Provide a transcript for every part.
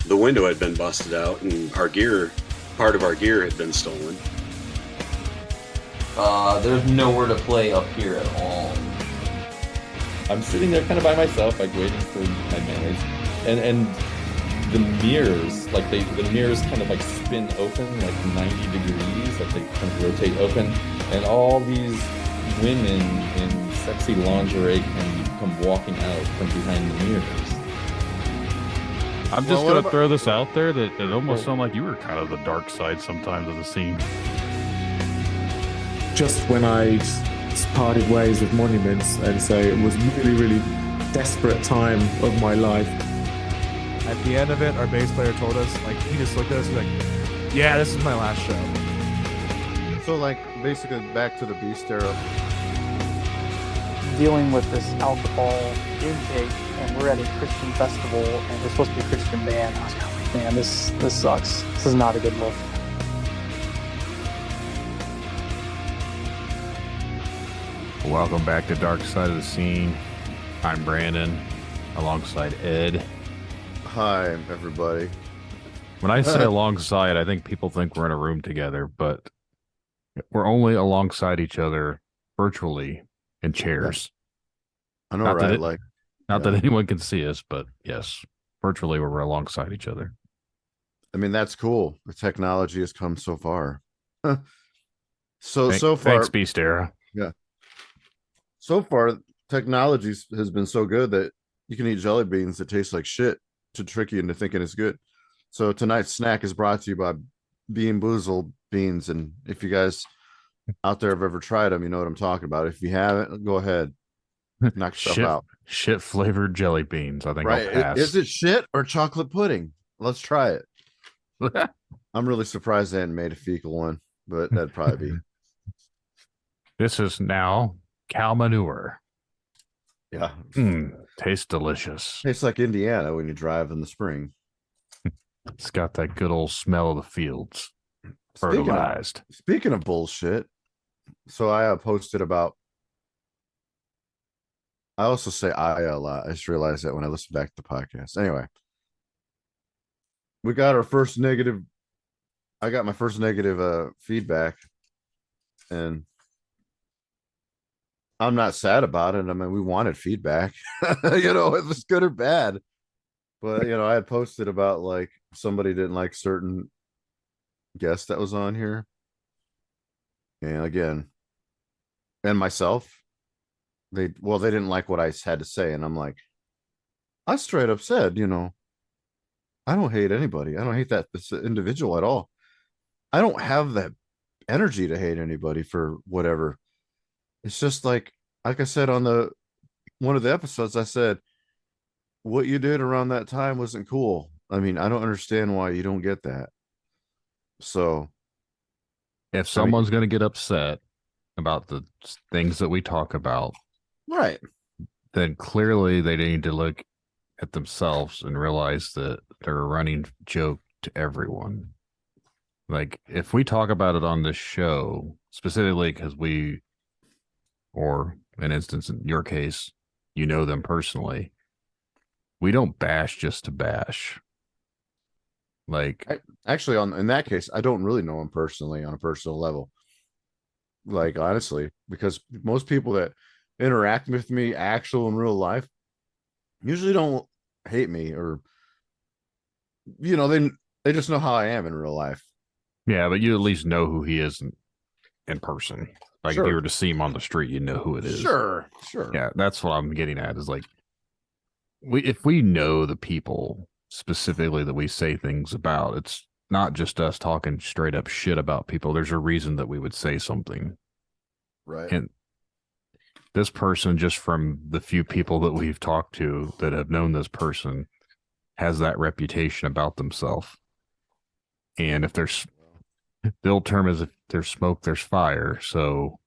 the window had been busted out and part of our gear had been stolen. There's nowhere to play up here at all. I'm sitting there kind of by myself, like waiting for my manners, and the mirrors, like the mirrors kind of like spin open like 90 degrees, like they kind of rotate open, and all these women in sexy lingerie can come walking out from behind the mirrors. I'm just going to throw this out there that it almost sounded like you were kind of the dark side sometimes of the scene. Just when I'd parted ways with Monuments, and so it was really, really desperate time of my life. At the end of it, our bass player told us, like, he just looked at us like, yeah, this is my last show. So, like, basically back to the Beast era. Dealing with this alcohol intake, and we're at a Christian festival, and we're supposed to be a Christian band. I was kind of like, man, this sucks. This is not a good look. Welcome back to Dark Side of the Scene. I'm Brandon, alongside Ed. Hi, everybody. When I say alongside, I think people think we're in a room together, but we're only alongside each other virtually in chairs. I know, Not right? Not that anyone can see us, but yes, virtually we're alongside each other. I mean, that's cool. The technology has come so far. So far, thanks, Beast Era. Yeah. So far, technology has been so good that you can eat jelly beans that taste like shit to trick you into thinking it's good. So tonight's snack is brought to you by Bean Boozled beans. And if you guys out there have ever tried them, you know what I'm talking about. If you haven't, go ahead. Knock yourself out. Shit flavored jelly beans. I think Right. I'll pass. Is it shit or chocolate pudding? Let's try it. I'm really surprised they hadn't made a fecal one, but that'd probably be. This is now cow manure. Yeah. Tastes delicious. Tastes like Indiana when you drive in the spring. It's got that good old smell of the fields. Fertilized. Speaking of bullshit, so I posted about. I also say I a lot. I just realized that when I listen back to the podcast. Anyway, we got our first negative. I got my first negative feedback, and I'm not sad about it. I mean, we wanted feedback, you know, if it's good or bad. But, you know, I had posted about like somebody didn't like certain guest that was on here. And again, and myself, they didn't like what I had to say. And I'm like, I straight up said, you know, I don't hate anybody. I don't hate this individual at all. I don't have that energy to hate anybody for whatever. It's just like I said on one of the episodes, I said, what you did around that time wasn't cool. I mean, I don't understand why you don't get that. So if someone's going to get upset about the things that we talk about, right, then clearly they need to look at themselves and realize that they're a running joke to everyone. Like, if we talk about it on this show, specifically because or an instance in your case, you know them personally, we don't bash just to bash. Like, actually, in that case, I don't really know him personally on a personal level. Like, honestly, because most people that interact with me, actual in real life, usually don't hate me, or you know, they just know how I am in real life. Yeah, but you at least know who he is in person. Like, sure. If you were to see him on the street, you know who it is. Sure. Yeah, that's what I'm getting at. Is like, if we know the people specifically that we say things about, it's not just us talking straight up shit about people. There's a reason that we would say something. Right. And this person, just from the few people that we've talked to that have known this person, has that reputation about themselves. And if there's, the old term is, if there's smoke, there's fire. So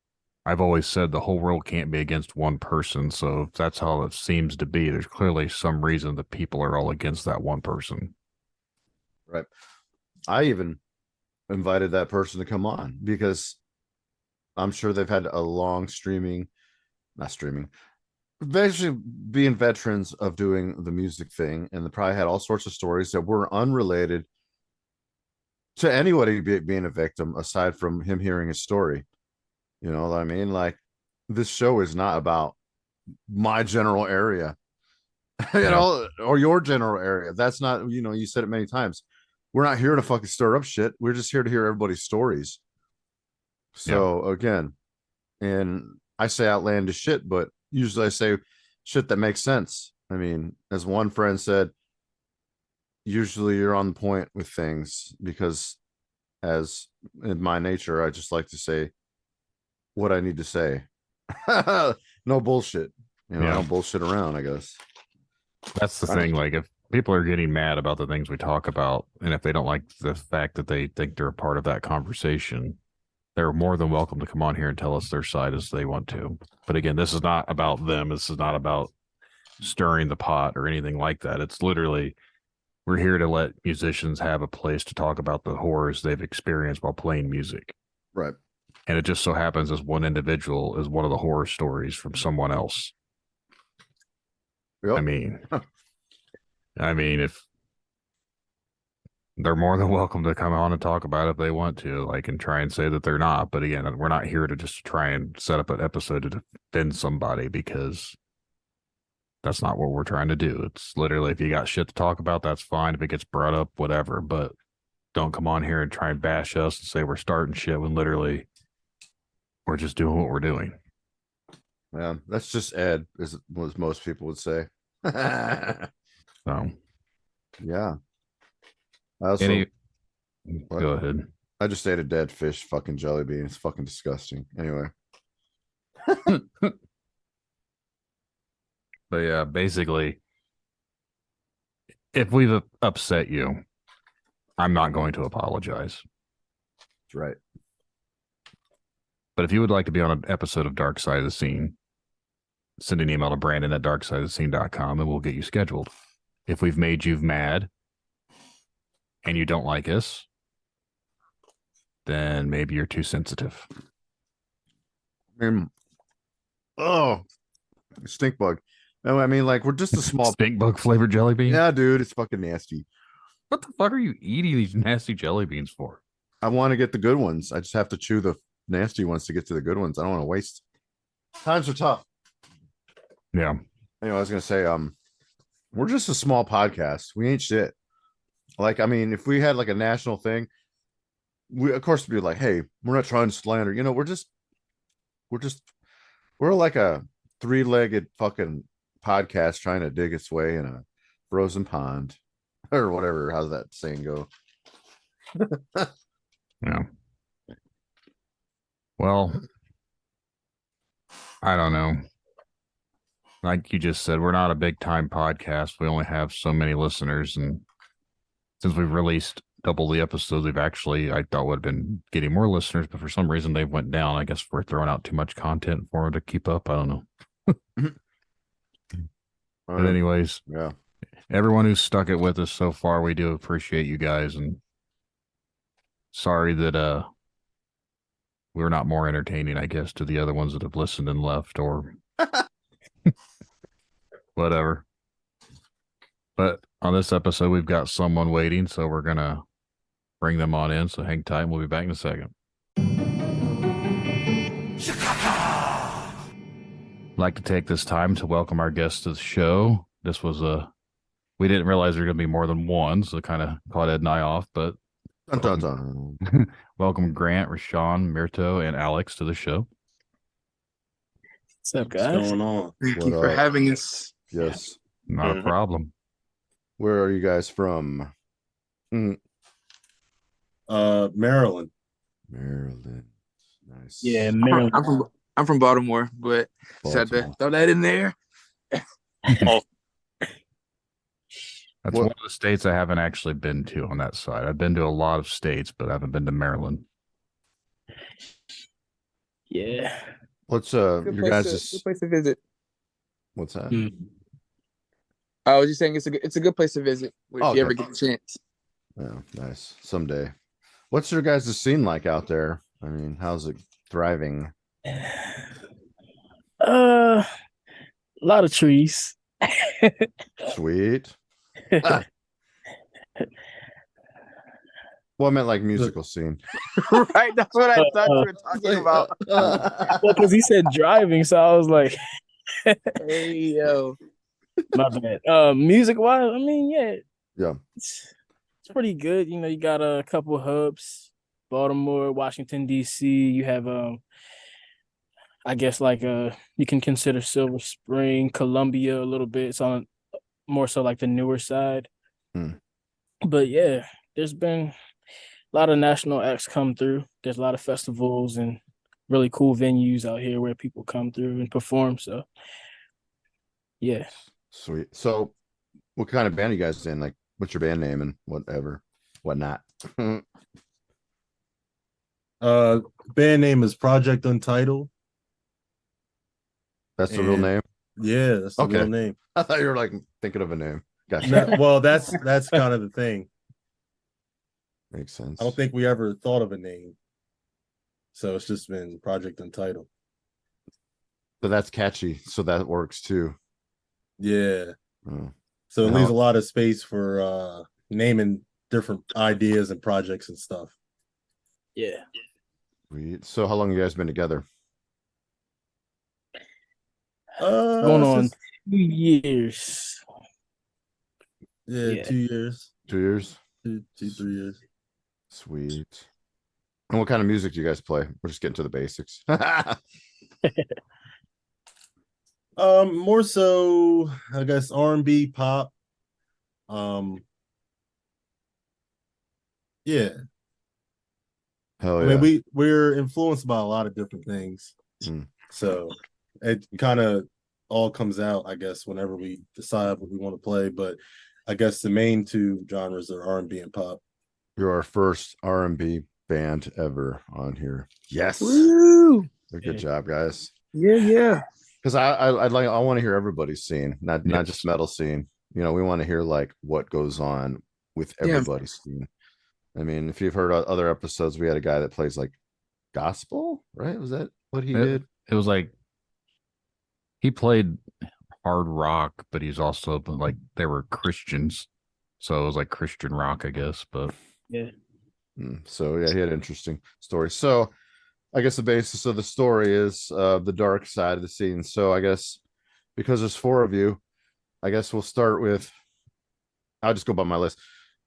I've always said the whole world can't be against one person. So if that's how it seems to be, there's clearly some reason that people are all against that one person. Right. I even invited that person to come on because I'm sure they've had a long basically being veterans of doing the music thing, and they probably had all sorts of stories that were unrelated to anybody being a victim aside from him hearing his story. You know what I mean? Like, this show is not about my general area, you know, or your general area. That's not, you know, you said it many times. We're not here to fucking stir up shit. We're just here to hear everybody's stories. So again, and I say outlandish shit, but usually I say shit that makes sense. I mean, as one friend said, usually you're on point with things because, as in my nature, I just like to say what I need to say. No bullshit. You know, I don't bullshit around, I guess. That's the thing. Like, if people are getting mad about the things we talk about, and if they don't like the fact that they think they're a part of that conversation, they're more than welcome to come on here and tell us their side as they want to. But again, this is not about them. This is not about stirring the pot or anything like that. It's literally, we're here to let musicians have a place to talk about the horrors they've experienced while playing music. Right. And it just so happens as one individual is one of the horror stories from someone else. Yep. I mean, if they're more than welcome to come on and talk about it if they want to, like, and try and say that they're not. But again, we're not here to just try and set up an episode to defend somebody, because that's not what we're trying to do. It's literally, if you got shit to talk about, that's fine. If it gets brought up, whatever. But don't come on here and try and bash us and say we're starting shit when literally we're just doing what we're doing. Yeah, that's just Ed, as most people would say. So, yeah. I also, go ahead. I just ate a dead fish fucking jelly bean. It's fucking disgusting. Anyway. But yeah, basically, if we've upset you, I'm not going to apologize. That's right. But if you would like to be on an episode of Dark Side of the Scene, send an email to Brandon@darksideofthescene.com and we'll get you scheduled. If we've made you mad and you don't like us, then maybe you're too sensitive. Oh, stink bug. No, I mean, like, we're just a small stink bug flavored jelly bean. Yeah, dude, it's fucking nasty. What the fuck are you eating these nasty jelly beans for? I want to get the good ones. I just have to chew the nasty ones to get to the good ones. I don't want to waste. Times are tough. Yeah. Anyway, I was gonna say, we're just a small podcast. We ain't shit. Like, I mean, if we had like a national thing, we of course would be like, hey, we're not trying to slander. You know, we're like a three-legged fucking podcast trying to dig its way in a frozen pond or whatever. How's that saying go? Yeah. Well, I don't know. Like you just said, we're not a big time podcast. We only have so many listeners. And since we've released double the episodes, we've actually, I thought would have been getting more listeners, but for some reason they went down. I guess we're throwing out too much content for them to keep up. I don't know. But anyways, yeah, everyone who's stuck it with us so far, we do appreciate you guys. And sorry that we're not more entertaining, I guess, to the other ones that have listened and left, or whatever. But on this episode, we've got someone waiting, so we're gonna bring them on in. So hang tight, and we'll be back in a second. I'd like to take this time to welcome our guests to the show. This was we didn't realize there were gonna be more than one, so it kind of caught Ed and I off, but dun, dun, dun. welcome Grant, Rashon, Mirto, and Alex to the show. What's up, guys? What's going on? Thank you for having us. Yes. Not a problem. Where are you guys from? Maryland. Maryland. Nice. Yeah, Maryland. I'm from Baltimore, but just had to throw that in there. That's one of the states I haven't actually been to on that side. I've been to a lot of states, but I haven't been to Maryland. Yeah. What's your guys' good place to visit? What's that? I was just saying it's a good place to visit if you ever get the chance. Yeah, nice. Someday. What's your guys' scene like out there? I mean, how's it thriving? A lot of trees. Sweet. Ah. Well, I meant like musical scene. Right, that's what I thought you were talking about. Well, because he said driving, so I was like, Hey yo, my bad. Music wise, I mean, yeah, Yeah. it's pretty good. You know, you got a couple hubs, Baltimore, Washington D.C. You have I guess like you can consider Silver Spring, Columbia a little bit. It's on more so like the newer side. Hmm. But yeah, there's been a lot of national acts come through. There's a lot of festivals and really cool venues out here where people come through and perform. So yeah. Sweet. So what kind of band are you guys in? Like, what's your band name and whatnot? Band name is Project Untitled. That's the real name? Yeah, that's the real name. I thought you were like thinking of a name. Gotcha. No, well, that's kind of the thing. Makes sense. I don't think we ever thought of a name. So it's just been Project Untitled. But that's catchy, so that works too. Yeah. Oh. So it leaves a lot of space for naming different ideas and projects and stuff. Yeah. Sweet. So how long have you guys been together? Going on 2 years. Yeah, 2 years. 2 years? 3 years. Sweet. And what kind of music do you guys play? We're just getting to the basics. More so, I guess R&B, pop. Yeah. Hell I yeah. mean, we're influenced by a lot of different things. So it kind of all comes out, I guess, whenever we decide what we want to play. But I guess the main two genres are R&B and pop. You're our first R&B band ever on here. Yes. Woo! Good job, guys. Yeah. Because I want to hear everybody's scene, not just metal scene. You know, we want to hear like what goes on with everybody's scene. I mean, if you've heard other episodes, we had a guy that plays like gospel, right? Was that what he did? It was like he played hard rock, but he's also like they were Christians, so it was like Christian rock, I guess. But yeah. So yeah, he had an interesting story. So I guess the basis of the story is the dark side of the scene. So I guess because there's 4 of you, I guess we'll start with. I'll just go by my list.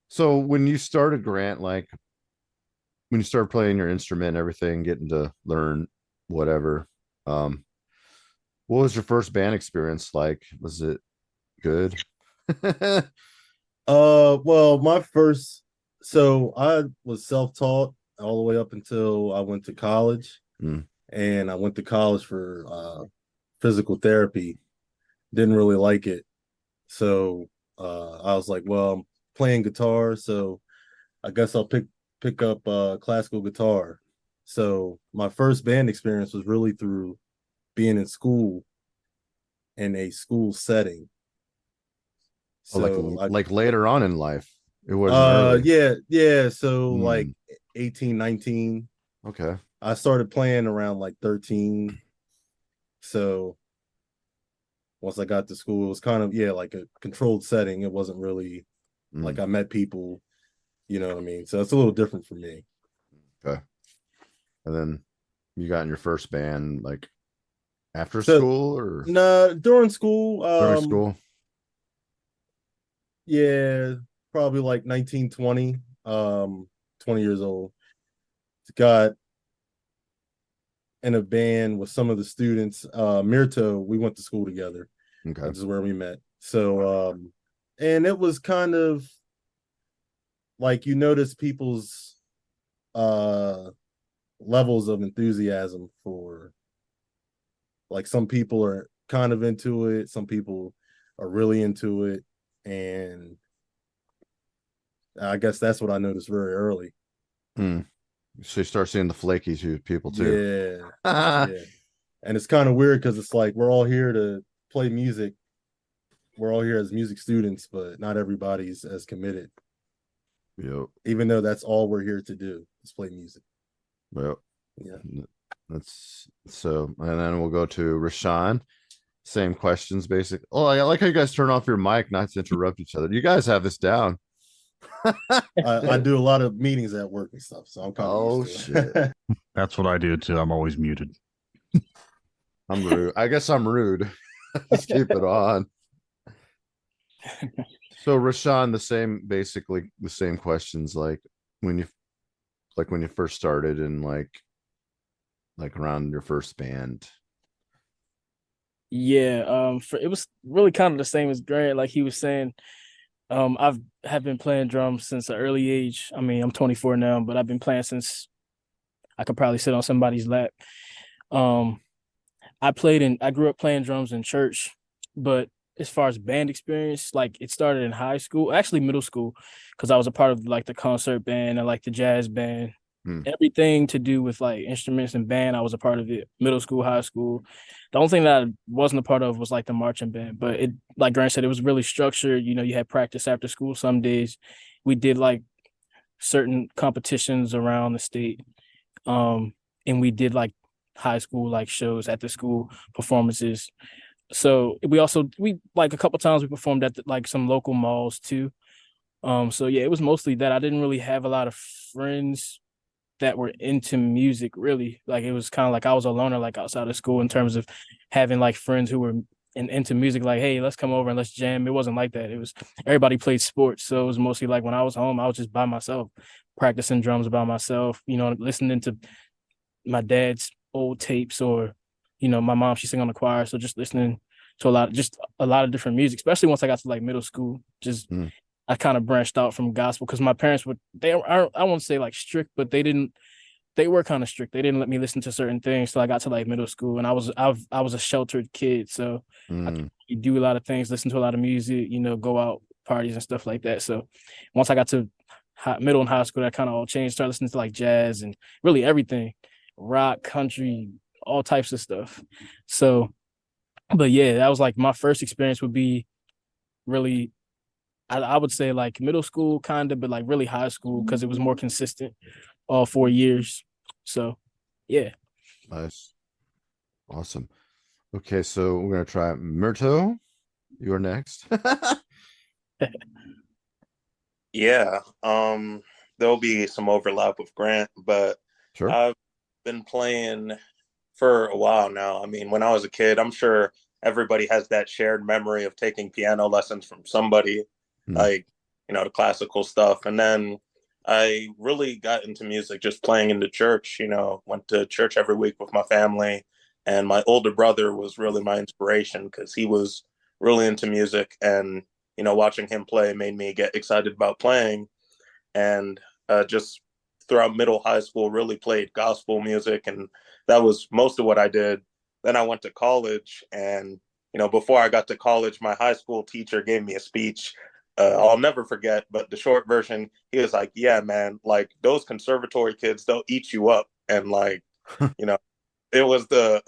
So when you started, Grant, like when you started playing your instrument and everything, getting to learn whatever, what was your first band experience like? Was it good? Well, so I was self-taught all the way up until I went to college. And I went to college for physical therapy. Didn't really like it. So I was like, well, I'm playing guitar, so I guess I'll pick up classical guitar. So my first band experience was really through being in school, in a school setting. So like later on in life, it wasn't early. Yeah. So like 18, 19. Okay. I started playing around like 13. So once I got to school, it was kind of like a controlled setting. It wasn't really like I met people, you know what I mean? So it's a little different for me. Okay. And then you got in your first band like after school or during school. During school. Yeah, probably like 19, 20, 20 years old. Got in a band with some of the students. Mirto, we went to school together. Okay. This is where we met. So and it was kind of like you notice people's levels of enthusiasm for, like, some people are kind of into it, some people are really into it, and I guess that's what I noticed very early. So you start seeing the flaky people too. Yeah. And it's kind of weird because it's like we're all here to play music. We're all here as music students, but not everybody's as committed. Yep. Even though that's all we're here to do is play music. Well, yeah. That's so, and then we'll go to Rashon. same questions, basically. Oh, I like how you guys turn off your mic not to interrupt each other. You guys have this down. I do a lot of meetings at work and stuff, so I'm kind of Oh used to it. shit. That's what I do too. I'm always muted. I'm rude. I guess I'm rude. Just keep it on. So Rashon, basically the same questions, like when you first started and like around your first band. Yeah, it was really kind of the same as Grant. Like he was saying, I've have been playing drums since an early age. I mean, I'm 24 now, but I've been playing since I could probably sit on somebody's lap. Um, I grew up playing drums in church, but as far as band experience, like it started in high school, actually middle school, because I was a part of like the concert band and like the jazz band. Everything to do with like instruments and band, I was a part of it. Middle school, high school. The only thing that I wasn't a part of was like the marching band. But it, like Grant said, it was really structured. You know, you had practice after school some days. We did like certain competitions around the state. And we did like high school like shows at the school performances. So we like a couple times we performed at like some local malls too. So yeah, it was mostly that. I didn't really have a lot of friends that were into music really. Like it was kind of like I was a loner like outside of school in terms of having like friends who were into music, like, hey, let's come over and let's jam. It wasn't like that. It was everybody played sports. So it was mostly like when I was home, I was just by myself, practicing drums by myself, you know, listening to my dad's old tapes or, you know, my mom, she sang on the choir. So just listening to a lot of different music, especially once I got to like middle school, just I kind of branched out from gospel because my parents I won't say like strict, but they were kind of strict. They didn't let me listen to certain things till I got to like middle school, and I was a sheltered kid, so I could do a lot of things, listen to a lot of music, you know, go out parties and stuff like that. So once I got to middle and high school, that kind of all changed. Started listening to like jazz and really everything, rock, country, all types of stuff. So, but yeah, that was like my first experience would be really I would say like middle school kind of, but like really high school because it was more consistent all 4 years. So yeah. Nice. Awesome. Okay, so we're gonna try Mirto. You're next. Yeah. There'll be some overlap with Grant, but sure. I've been playing for a while now. I mean, when I was a kid, I'm sure everybody has that shared memory of taking piano lessons from somebody, like, you know, the classical stuff. And then I really got into music just playing in the church, you know, went to church every week with my family. And my older brother was really my inspiration because he was really into music. And, you know, watching him play made me get excited about playing. And just throughout middle high school, really played gospel music. And that was most of what I did. Then I went to college. And, you know, before I got to college, my high school teacher gave me a speech. I'll never forget, but the short version, he was like, yeah, man, like those conservatory kids, they'll eat you up. And like, you know, it was the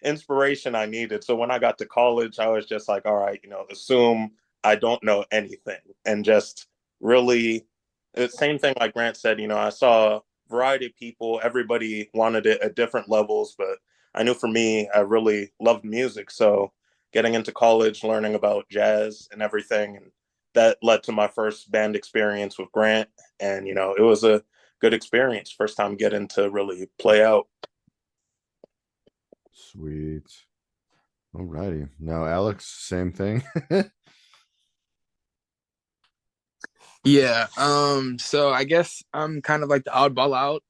inspiration I needed. So when I got to college, I was just like, all right, you know, assume I don't know anything and just really, the same thing like Grant said, you know, I saw a variety of people, everybody wanted it at different levels, but I knew for me, I really loved music. So getting into college, learning about jazz and everything, and that led to my first band experience with Grant. And, you know, it was a good experience. First time getting to really play out. Sweet. All righty. Now, Alex, same thing. Yeah. So I guess I'm kind of like the oddball out,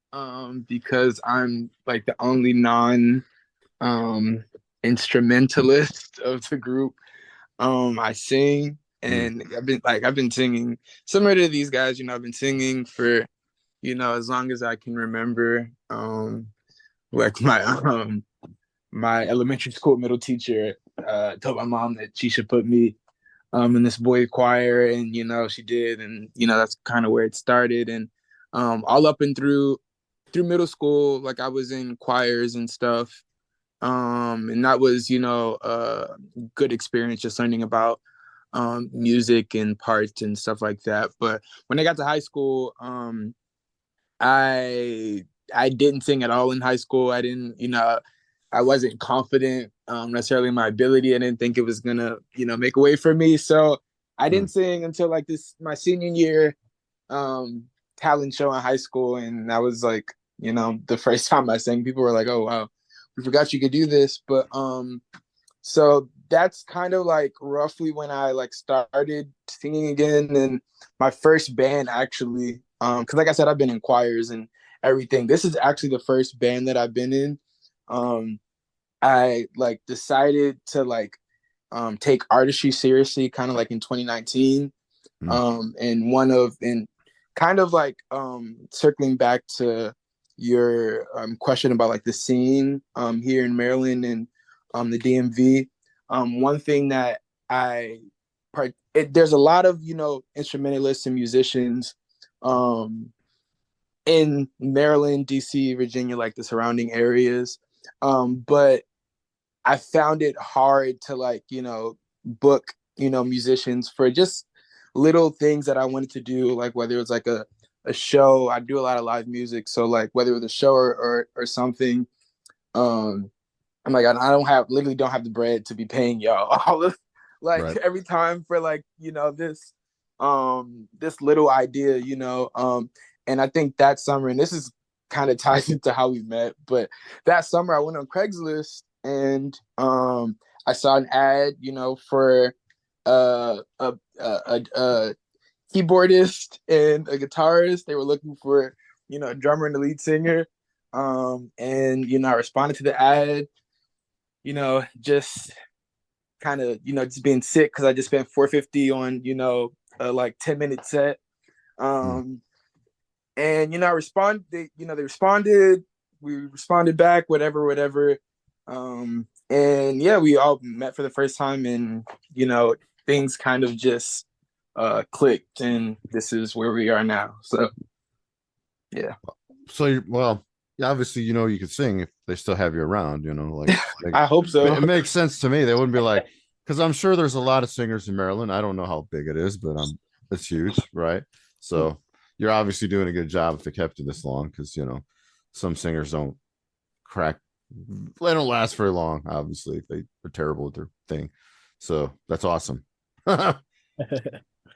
because I'm like the only non instrumentalist of the group. I sing, and I've been singing similar to these guys, you know, I've been singing for, you know, as long as I can remember. Like my elementary school middle teacher told my mom that she should put me in this boy choir, and you know she did, and you know that's kind of where it started. And all up and through middle school, like I was in choirs and stuff, and that was, you know, a good experience just learning about music and parts and stuff like that. But when I got to high school, I didn't sing at all in high school. I didn't, you know, I wasn't confident necessarily in my ability. I didn't think it was gonna, make a way for me. So I didn't sing until like my senior year talent show in high school, and that was like, the first time I sang. People were like, "Oh wow, we forgot you could do this." But so that's kind of like roughly when I like started singing again, and my first band actually, because like I said, I've been in choirs and everything. This is actually the first band that I've been in. I like decided to like take artistry seriously kind of like in 2019. And kind of like circling back to your question about like the scene here in Maryland and the DMV. One thing that there's a lot of instrumentalists and musicians in Maryland, DC, Virginia, like the surrounding areas. But I found it hard to like, book, musicians for just little things that I wanted to do, like whether it's like a show. I do a lot of live music. So like whether it was a show or something, I'm like, literally don't have the bread to be paying y'all all of like every time for like, this little idea, and I think that summer, and this is kind of ties into how we met, but that summer I went on Craigslist and I saw an ad, for a keyboardist and a guitarist. They were looking for, a drummer and a lead singer. And I responded to the ad, just kind of, just being sick because I just spent $450 on, a like 10-minute set. And I responded, they responded, we responded back, whatever. And yeah, we all met for the first time, and things kind of just clicked, and this is where we are now. So yeah. So yeah, obviously you could sing if they still have you around, like I hope so. It makes sense to me. They wouldn't be like, because I'm sure there's a lot of singers in Maryland. I don't know how big it is, but it's huge, right? So you're obviously doing a good job if they kept you this long, because some singers don't crack, they don't last very long, obviously, if they are terrible at their thing. So that's awesome.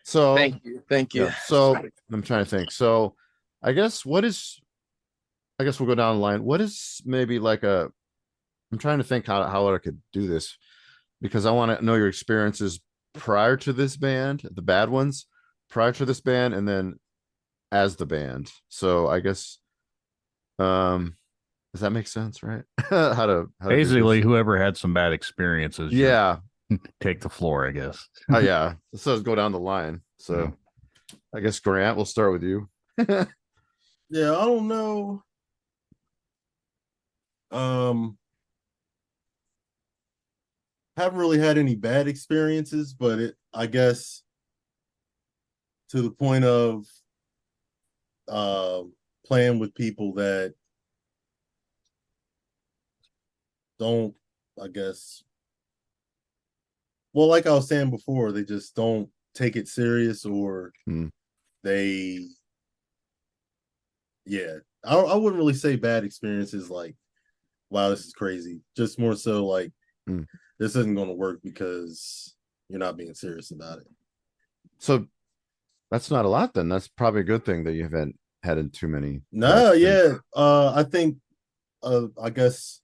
So thank you. Yeah, so I'm trying to think. So I guess we'll go down the line. What is maybe like I'm trying to think how I could do this, because I want to know your experiences prior to this band, the bad ones, prior to this band, and then as the band. So I guess does that make sense, right? how to basically whoever had some bad experiences, yeah, take the floor, I guess. Oh yeah, so go down the line. So I guess Grant, we'll start with you. Yeah, I don't know. Haven't really had any bad experiences, but I guess to the point of playing with people that don't, I guess, well, like I was saying before, they just don't take it serious, or they, yeah, I wouldn't really say bad experiences like, wow, this is crazy. Just more so like, this isn't going to work because you're not being serious about it. So that's not a lot then. That's probably a good thing that you haven't had too many. No, yeah. I think, I guess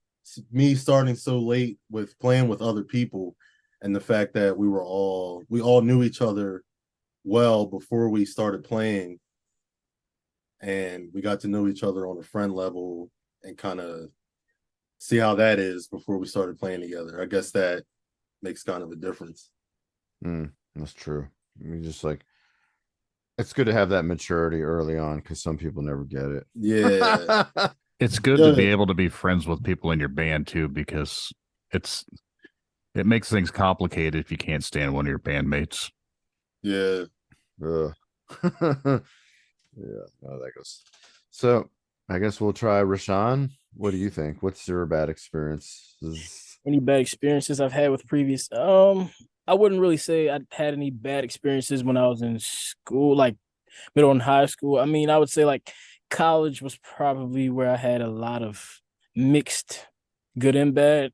me starting so late with playing with other people, and the fact that we all knew each other well before we started playing, and we got to know each other on a friend level and kind of see how that is before we started playing together. I guess that makes kind of a difference. That's true. I mean, just like, it's good to have that maturity early on, because some people never get it. Yeah. It's good to be able to be friends with people in your band too, because it makes things complicated if you can't stand one of your bandmates. Yeah. Yeah. That goes. So I guess we'll try Rashon. What do you think? What's your bad experiences? Any bad experiences I've had with previous? I wouldn't really say I had any bad experiences when I was in school, like middle and high school. I mean, I would say like college was probably where I had a lot of mixed good and bad.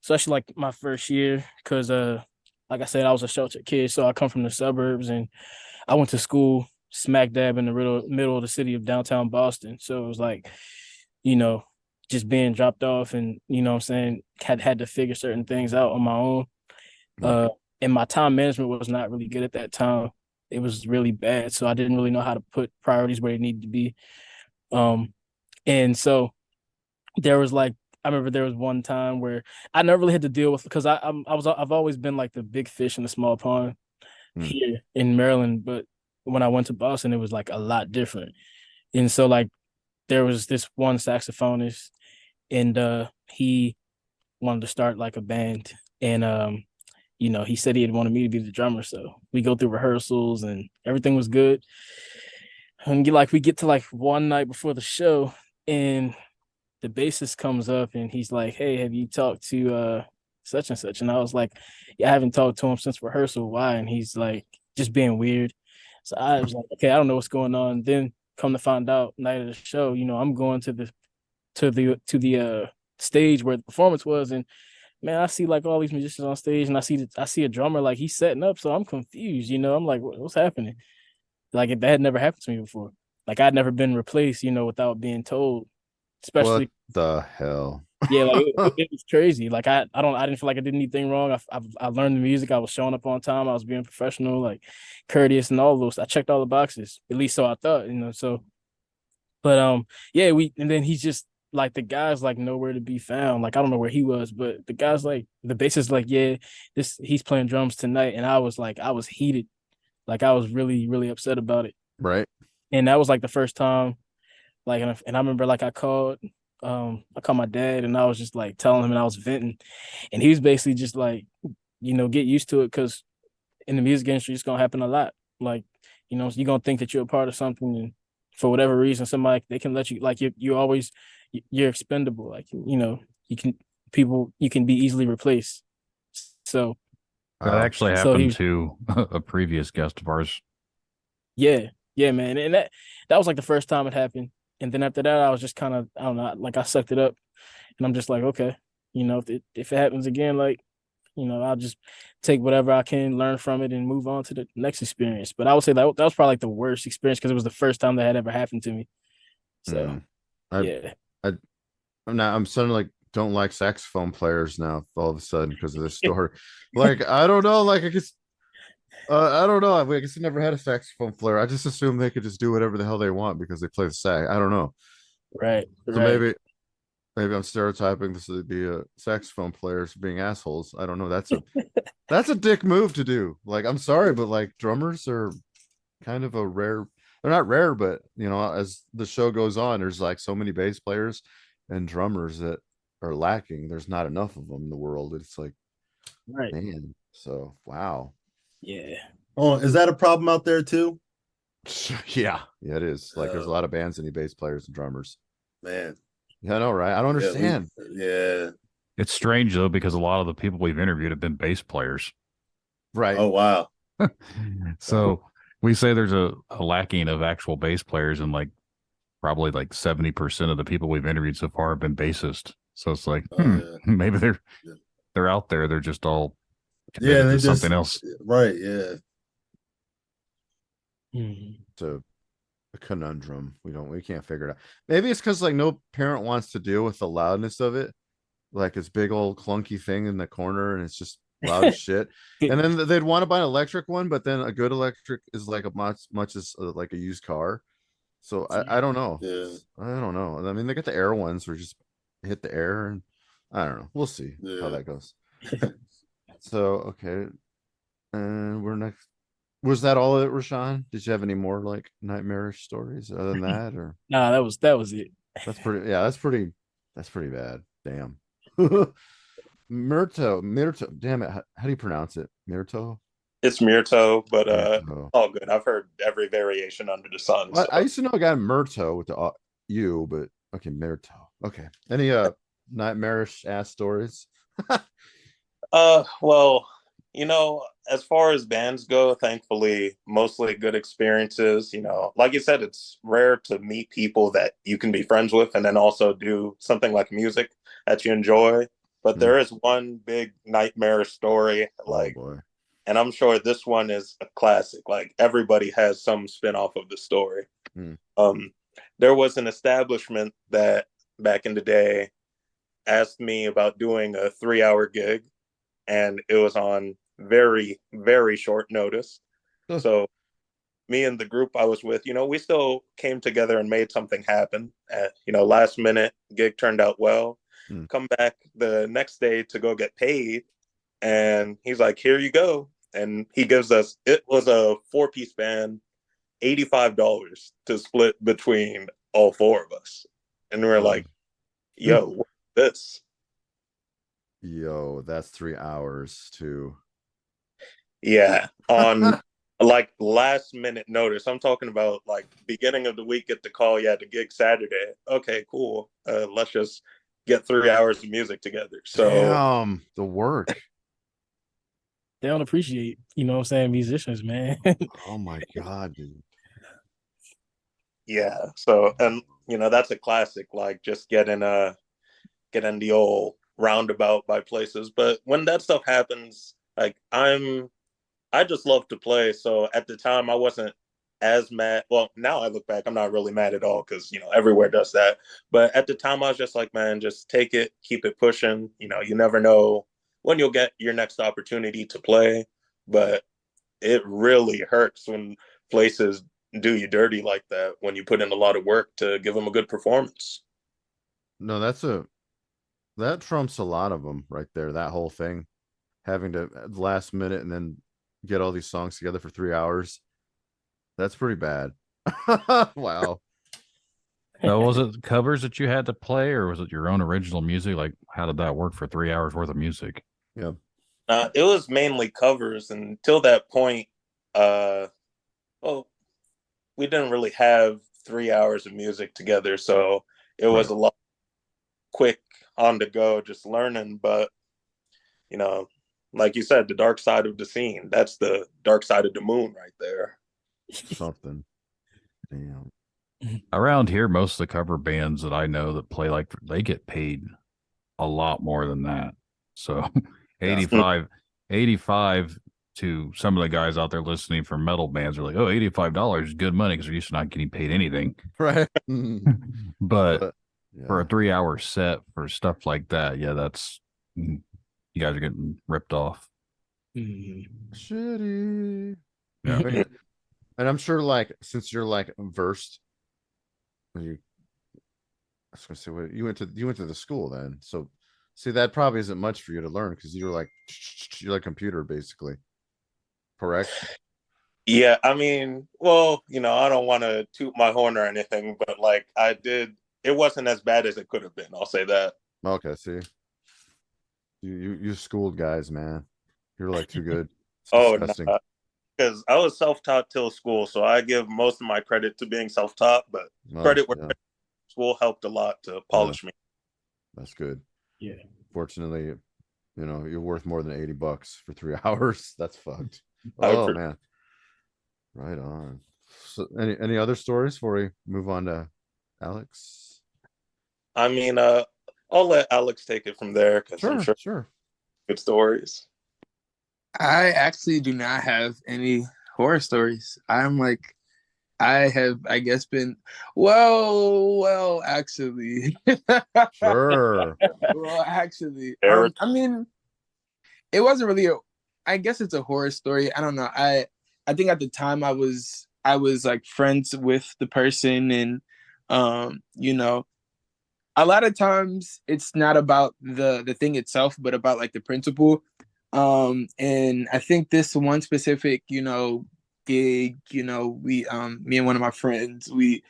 Especially like my first year, because like I said, I was a sheltered kid, so I come from the suburbs, and I went to school smack dab in the middle of the city of downtown Boston. So it was like, you know, just being dropped off, and what I'm saying, had to figure certain things out on my own. And my time management was not really good at that time. It was really bad, so I didn't really know how to put priorities where they needed to be. And so there was like, I remember there was one time where I never really had to deal with, because I've always been like the big fish in the small pond here in Maryland, but when I went to Boston, it was like a lot different. And so like there was this one saxophonist, and he wanted to start like a band, and he said he had wanted me to be the drummer. So we go through rehearsals and everything was good. And we get to like one night before the show, and the bassist comes up and he's like, "Hey, have you talked to such and such?" And I was like, "Yeah, I haven't talked to him since rehearsal. Why?" And he's like, "Just being weird." So I was like, "Okay, I don't know what's going on." Then come to find out, night of the show, I'm going to the stage where the performance was, and man, I see like all these musicians on stage, and I see a drummer, like he's setting up, so I'm confused. I'm like, what's happening? Like that had never happened to me before. Like I'd never been replaced, without being told. Especially what the hell? Yeah, like it was crazy. Like I didn't feel like I did anything wrong. I learned the music. I was showing up on time. I was being professional, like courteous, and all those. I checked all the boxes, at least so I thought. So, but yeah, and then he's just like, the guy's like nowhere to be found. Like I don't know where he was, but the guy's like, the bassist like, yeah, he's playing drums tonight, and I was heated, like I was really really upset about it. Right. And that was like the first time, like, and I remember like I called my dad, and I was just like telling him, and I was venting, and he was basically just like, get used to it, because in the music industry it's gonna happen a lot. Like, you're gonna think that you're a part of something, and for whatever reason somebody, they can let you, like, you're expendable, like, you can be easily replaced. So that actually happened to a previous guest of ours. Yeah, man, and that was like the first time it happened. And then after that, I was just kind of, I don't know, like I sucked it up, and I'm just like, okay, if it happens again, like, I'll just take whatever I can, learn from it, and move on to the next experience. But I would say that was probably like the worst experience, because it was the first time that had ever happened to me. So, yeah. I'm suddenly like, don't like saxophone players now all of a sudden because of this story. Like, I don't know, like I guess. I don't know. I guess I never had a saxophone player. I just assumed they could just do whatever the hell they want because they play the sax. I don't know. Right. So maybe I'm stereotyping the saxophone players being assholes. I don't know. That's a dick move to do. Like, I'm sorry, but like drummers are kind of a rare. They're not rare, but as the show goes on, there's like so many bass players and drummers that are lacking. There's not enough of them in the world. It's like, right, man. So wow. Yeah. Oh, is that a problem out there too? Yeah, it is. Like, there's a lot of bands that need bass players and drummers. Man. Yeah, I know, right? I don't understand. Yeah. It's strange though, because a lot of the people we've interviewed have been bass players. Right. Oh wow. So we say there's a lacking of actual bass players, and like probably like 70% of the people we've interviewed so far have been bassist. So it's like, maybe they're out there. They're just all they just something else. Right. Yeah. It's a conundrum. We can't figure it out. Maybe it's because like no parent wants to deal with the loudness of it. Like, this big old clunky thing in the corner, and it's just loud as shit. And then they'd want to buy an electric one, but then a good electric is like much as like a used car. So I don't know. Yeah. I don't know. I mean, they got the air ones where you just hit the air, and I don't know. We'll see how that goes. So okay, and we're next. Was that all of it, Rashon? Did you have any more like nightmarish stories other than that, or nah? That was it. That's pretty. Yeah, that's pretty bad. Damn. Mirto. Damn it. How do you pronounce it? Mirto. It's Mirto, but Mirto. all good. I've heard every variation under the sun. Well, I used to know a guy Mirto with the U, but okay, Mirto. Okay. Any nightmarish ass stories? Well, You know, as far as bands go, thankfully, mostly good experiences. You know, like you said, it's rare to meet people that you can be friends with and then also do something like music that you enjoy. But there is one big nightmare story, Oh boy. and I'm sure this one is a classic. Like everybody has some spin-off of the story. Um, there was an establishment that back in the day asked me about doing a 3-hour gig, and it was on very, very short notice. So me and the group I was with, you know, we still came together and made something happen. You know, last minute gig turned out well. Come back the next day to go get paid, and he's like, "Here you go." And he gives us, it was a 4-piece band, $85 to split between all 4 of us. And we're like, yo, what's this? Yo, that's 3 hours too. Yeah, on like last minute notice. I'm talking about like beginning of the week, get the call, yeah, the gig Saturday. Okay, cool. Let's just get 3 hours of music together. So damn, the work. They don't appreciate, you know what I'm saying, musicians, man. Oh my god, dude. yeah, so and you know that's a classic, like just getting the old roundabout by places. But when that stuff happens, like I just love to play. So at the time I wasn't as mad. Well, now I look back, I'm not really mad at all because you know everywhere does that. But at the time I was just like, man, just take it, keep it pushing. You know, you never know when you'll get your next opportunity to play. But it really hurts when places do you dirty like that when you put in a lot of work to give them a good performance. No, that trumps a lot of them right there. That whole thing, having to at the last minute and then get all these songs together for 3 hours. That's pretty bad. Wow. So was it covers that you had to play, or was it your own original music? Like, how did that work for 3 hours worth of music? Yeah. It was mainly covers until that point. Well, we didn't really have 3 hours of music together, so it was a lot quick on the go, just learning. But you know, like you said, the dark side of the scene. That's the dark side of the moon right there. Something. Damn. Around here, most of the cover bands that I know that play like they get paid a lot more than that. So 85 to some of the guys out there listening for metal bands are like, oh, $85 is good money because they're used to not getting paid anything. Right. But for a 3-hour set for stuff like that, yeah, that's you guys are getting ripped off. Shitty. Yeah. I mean, and I'm sure like since you're like versed, I was gonna say what you went to the school then. So see that probably isn't much for you to learn because you're like computer basically. Correct? Yeah, I mean, well, you know, I don't want to toot my horn or anything, but like it wasn't as bad as it could have been. I'll say that. Okay, see. You schooled guys, man. You're like too good. It's disgusting. No, because I was self-taught till school, so I give most of my credit to being self-taught, but credit where school helped a lot to polish me. That's good. Yeah. Fortunately, you know, you're worth more than $80 for 3 hours. That's fucked. Oh man. Right on. So any other stories before we move on to Alex? I mean, I'll let Alex take it from there because I'm sure. Good stories. I actually do not have any horror stories. I have, I guess, been actually. Sure. Well, actually, I mean, it wasn't really I guess it's a horror story. I don't know. I think at the time I was like friends with the person, and you know, a lot of times it's not about the thing itself, but about like the principle. And I think this one specific, you know, gig, you know, we me and one of my friends, we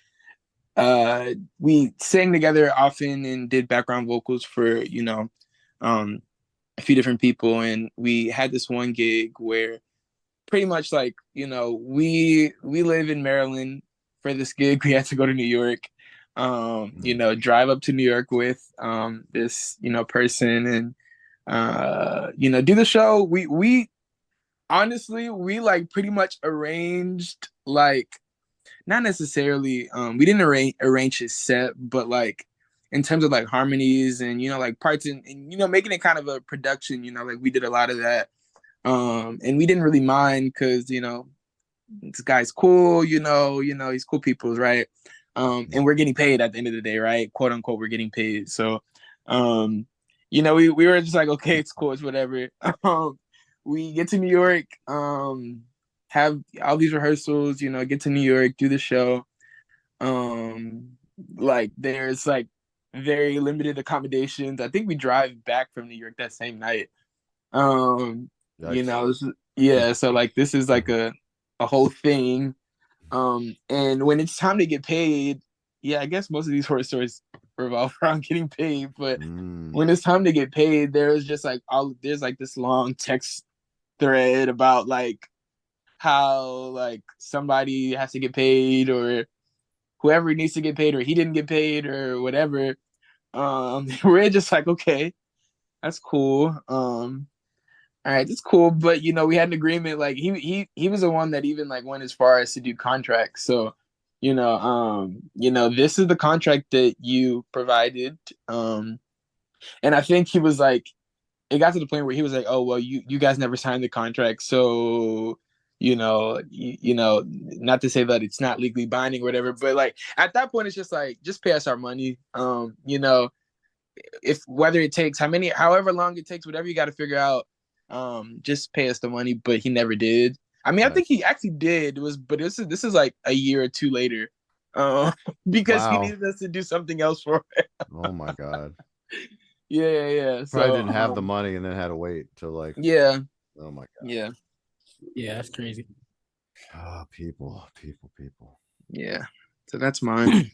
sang together often and did background vocals for, you know, a few different people. And we had this one gig where pretty much like, you know, we live in Maryland. For this gig we had to go to New York, you know, drive up to New York with this, you know, person, and you know, do the show. We honestly, we like pretty much arranged like not necessarily we didn't arrange his set, but like in terms of like harmonies and like parts and making it kind of a production, like we did a lot of that. And we didn't really mind because this guy's cool, he's cool people's, right? And we're getting paid at the end of the day, right? Quote unquote, we're getting paid. So we were just like, okay, it's cool, it's whatever. We get to New York, have all these rehearsals, get to New York, do the show. Like there's like very limited accommodations. I think we drive back from New York that same night. Yeah, so like this is like a whole thing. And when it's time to get paid, yeah, I guess most of these horror stories revolve around getting paid, but when it's time to get paid, there's just like there's like this long text thread about like how like somebody has to get paid or whoever needs to get paid or he didn't get paid or whatever. We're just like, okay, that's cool. All right, that's cool, but we had an agreement. Like he was the one that even like went as far as to do contracts. So, this is the contract that you provided. And I think he was like, it got to the point where he was like, oh well, you guys never signed the contract, so not to say that it's not legally binding or whatever, but like at that point, it's just like just pay us our money. If whether it takes however long it takes, whatever you got to figure out. Just pay us the money, but he never did. I mean, I think he actually did. But this is like a year or two later, because he needed us to do something else for it. Oh my god. Yeah. So Probably didn't have the money and then had to wait till like. Yeah. Oh my god. Yeah, that's crazy. Oh, people. Yeah. So that's mine.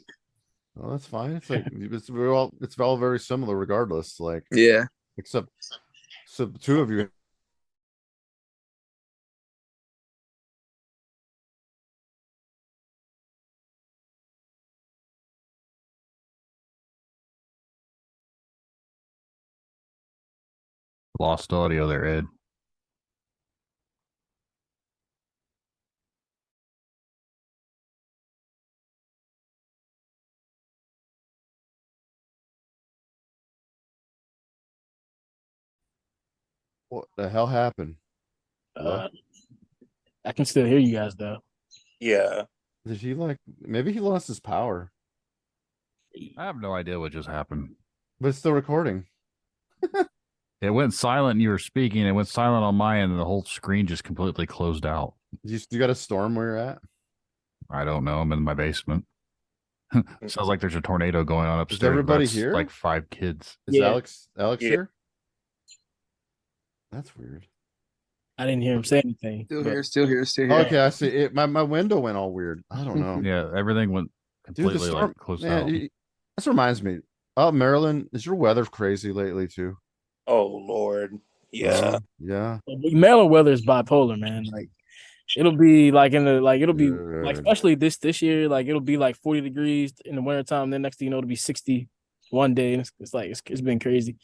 Well, that's fine. It's like it's all very similar, regardless. Like except so the two of you. Lost audio there, Ed. What the hell happened? I can still hear you guys though. Yeah. Did he maybe he lost his power? I have no idea what just happened. But it's still recording. It went silent and you were speaking. It went silent on my end and the whole screen just completely closed out. You got a storm where you're at? I don't know. I'm in my basement. Sounds like there's a tornado going on upstairs. Is everybody That's here? like 5 kids. Is Alex here? That's weird. I didn't hear him say anything. Still here. Okay, I see it. My window went all weird. I don't know. Yeah, everything went completely like closed out. This reminds me. Oh, Maryland, is your weather crazy lately too? Oh Lord. Yeah. Yeah. Maryland weather is bipolar, man. Like it'll be like it'll be like especially this year, like it'll be like 40 degrees in the wintertime, then next thing you know it'll be 60 one day, and it's been crazy.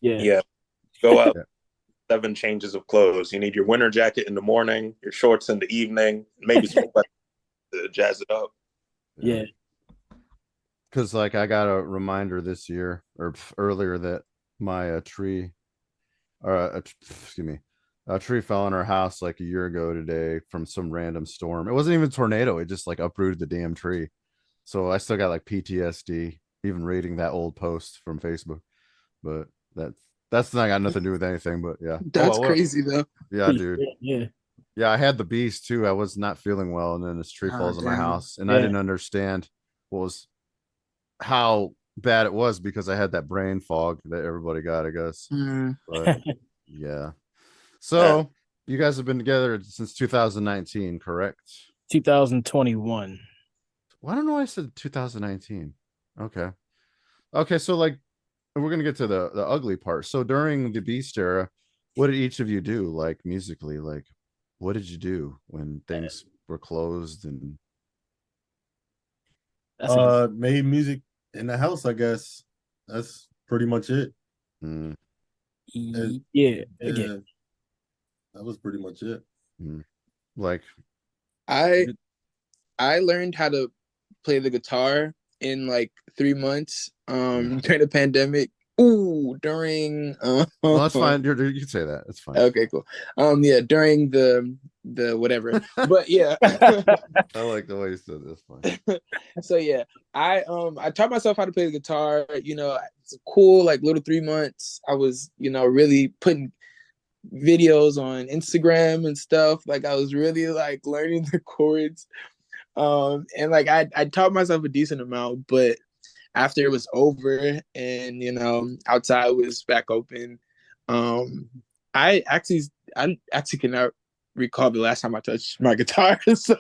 Yeah. Go out. 7 changes of clothes. You need your winter jacket in the morning, your shorts in the evening, maybe some to jazz it up. Yeah. Because like I got a reminder this year or earlier that my a tree fell in our house like a year ago today from some random storm. It wasn't even a tornado. It just like uprooted the damn tree. So I still got like PTSD even reading that old post from Facebook. But that's not got nothing to do with anything, but yeah. That's crazy though. Yeah, dude. Yeah. I had the beast too. I was not feeling well, and then this tree falls in my house, and I didn't understand how bad it was because I had that brain fog that everybody got, I guess. But yeah. So you guys have been together since 2019, correct? 2021. Well, I don't know why I said 2019. Okay, so like we're gonna get to the ugly part. So during the Beast era, what did each of you do, like musically? Like, what did you do when things were closed and? Made music in the house, I guess. That's pretty much it. Yeah. That was pretty much it. Like I learned how to play the guitar in like 3 months during the pandemic. Ooh, during well, that's fine. You can say that. It's fine. Okay, cool. Yeah, during the whatever. But yeah. I like the way you said this. Fine. So yeah, I taught myself how to play the guitar. You know, it's a cool like little 3 months. I was, you know, really putting videos on Instagram and stuff. Like I was really like learning the chords. And like I taught myself a decent amount, but after it was over and you know outside was back open, I actually cannot recall the last time I touched my guitar. So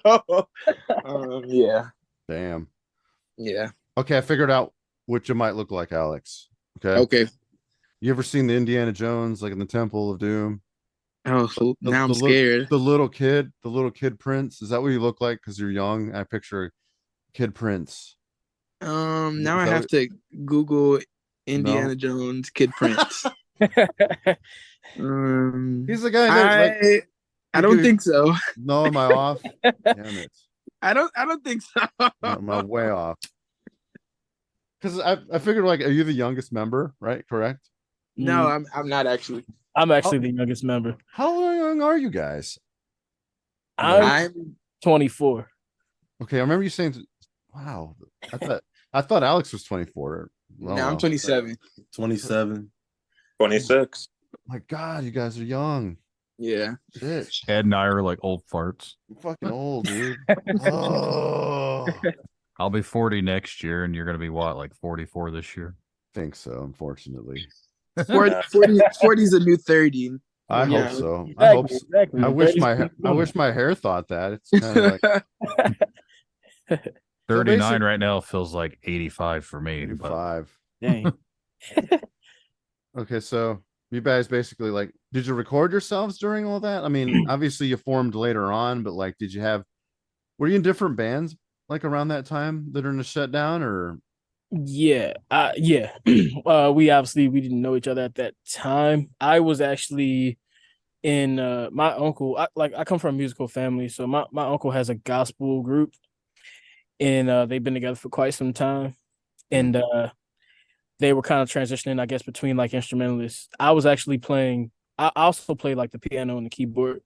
yeah. Damn. Yeah. Okay, I figured out what you might look like, Alex. Okay. You ever seen the Indiana Jones like in the Temple of Doom? Oh, now I'm scared. The little kid prince. Is that what you look like? Because you're young. I picture kid prince. Now I have to Google Indiana Jones Kid Prince. He's the guy that I don't think so. No, am I off? Damn it. I don't think so. No, am I way off? Because I figured like, are you the youngest member? Right? Correct? No, I'm not actually. I'm actually the youngest member. How young are you guys? I'm 24. Okay, I remember you saying, wow. I thought Alex was 24. No, I'm 27. 27. 26. My God, you guys are young. Yeah. Shit. Ed and I are like old farts. I'm fucking old, dude. Oh. I'll be 40 next year, and you're going to be what, like 44 this year? I think so, unfortunately. 40 is a new 30. I hope so. Exactly, I hope so. exactly. I wish my hair thought that. It's kind of like 39 right now feels like 85 for me. 85. Dang. Okay, so you guys basically like, did you record yourselves during all that? I mean, obviously you formed later on, but like, were you in different bands like around that time that are in the shutdown or? Yeah. We didn't know each other at that time. I was actually in my uncle. I come from a musical family, so my uncle has a gospel group, and they've been together for quite some time, and they were kind of transitioning, I guess, between like instrumentalists. I was actually playing. I also played like the piano and the keyboard,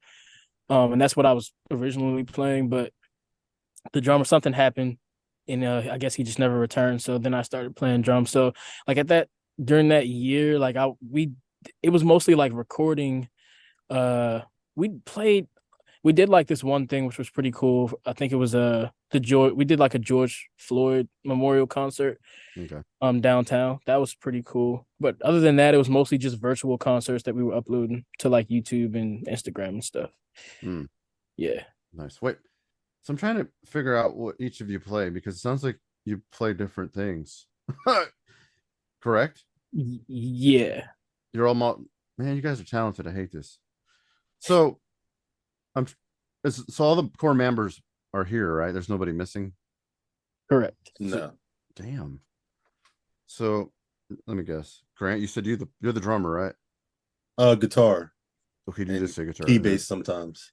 and that's what I was originally playing. But the drummer, something happened, and I guess he just never returned. So then I started playing drums. So like during that year, like it was mostly like recording. We did like this one thing which was pretty cool. I think it was we did like a George Floyd memorial concert. Okay. Downtown. That was pretty cool. But other than that, it was mostly just virtual concerts that we were uploading to like YouTube and Instagram and stuff. Yeah. Nice. Wait. So I'm trying to figure out what each of you play because it sounds like you play different things. Correct? Yeah. You're all man, you guys are talented. I hate this. So so all the core members are here, right? There's nobody missing. Correct. No. Damn. So let me guess. Grant, you said you're the drummer, right? Guitar. Okay, you just say guitar. Key bass sometimes.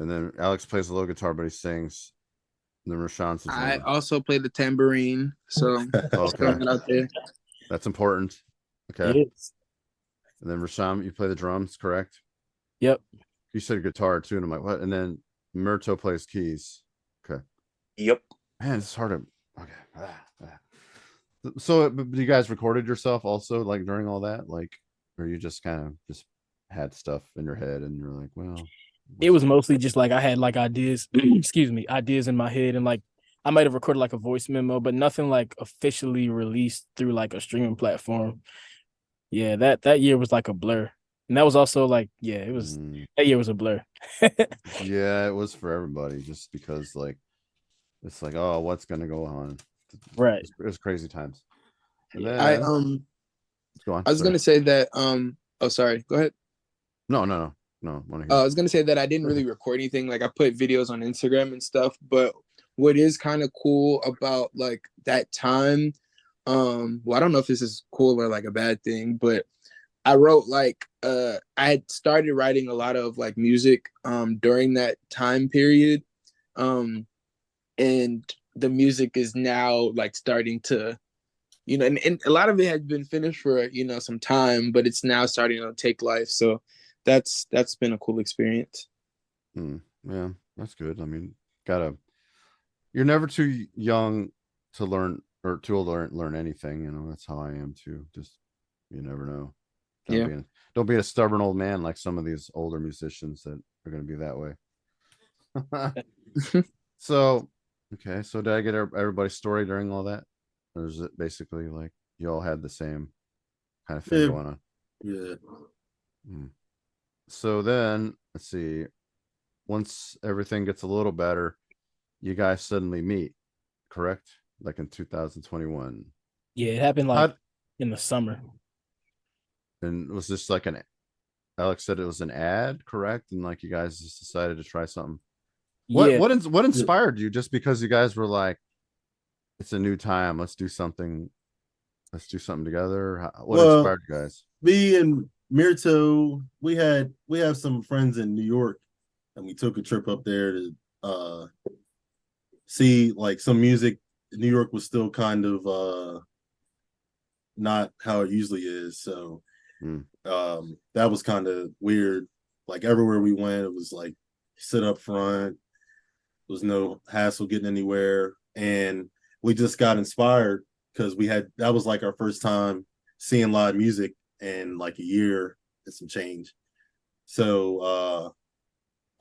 And then Alex plays the low guitar, but he sings. And then Rashon says, I also play the tambourine, so okay. out there. That's important. Okay. It is. And then Rashon, you play the drums, correct? Yep. You said guitar too, and I'm like, what? And then Mirto plays keys. Okay. Yep. Man, it's hard to. Okay. So, but you guys recorded yourself also, like during all that, like, or you just kind of just had stuff in your head, and you're like, well. It was mostly just like I had like ideas, ideas in my head, and like I might have recorded like a voice memo, but nothing like officially released through like a streaming platform. Yeah, that year was like a blur. And that was also like, yeah, it was that year was a blur. Yeah, it was for everybody just because like it's like, oh, what's gonna go on? Right. It was crazy times. And then, go on. I was gonna say that oh sorry, go ahead. No. I was gonna say that I didn't really record anything. Like I put videos on Instagram and stuff, but what is kind of cool about like that time, well, I don't know if this is cool or like a bad thing, but I wrote like I had started writing a lot of like music during that time period. And the music is now like starting to, and a lot of it has been finished for, some time, but it's now starting to take life. So that's been a cool experience. Yeah, that's good. I mean, you're never too young to learn or too old to learn anything. That's how I am too. Just, you never know. Don't be a stubborn old man like some of these older musicians that are going to be that way. So, okay. So did I get everybody's story during all that? Or is it basically like you all had the same kind of thing going on? Yeah. So then, let's see. Once everything gets a little better, you guys suddenly meet, correct? Like in 2021. Yeah, it happened like in the summer. And was this like Alex said it was an ad, correct? And like you guys just decided to try something. What inspired you? Just because you guys were like, it's a new time, let's do something together. What inspired you guys? Me and Mirto, we have some friends in New York, and we took a trip up there to see like some music. New York was still kind of not how it usually is, so that was kind of weird. Like everywhere we went, it was like sit up front. There was no hassle getting anywhere, and we just got inspired because that was like our first time seeing live music in like a year and some change. So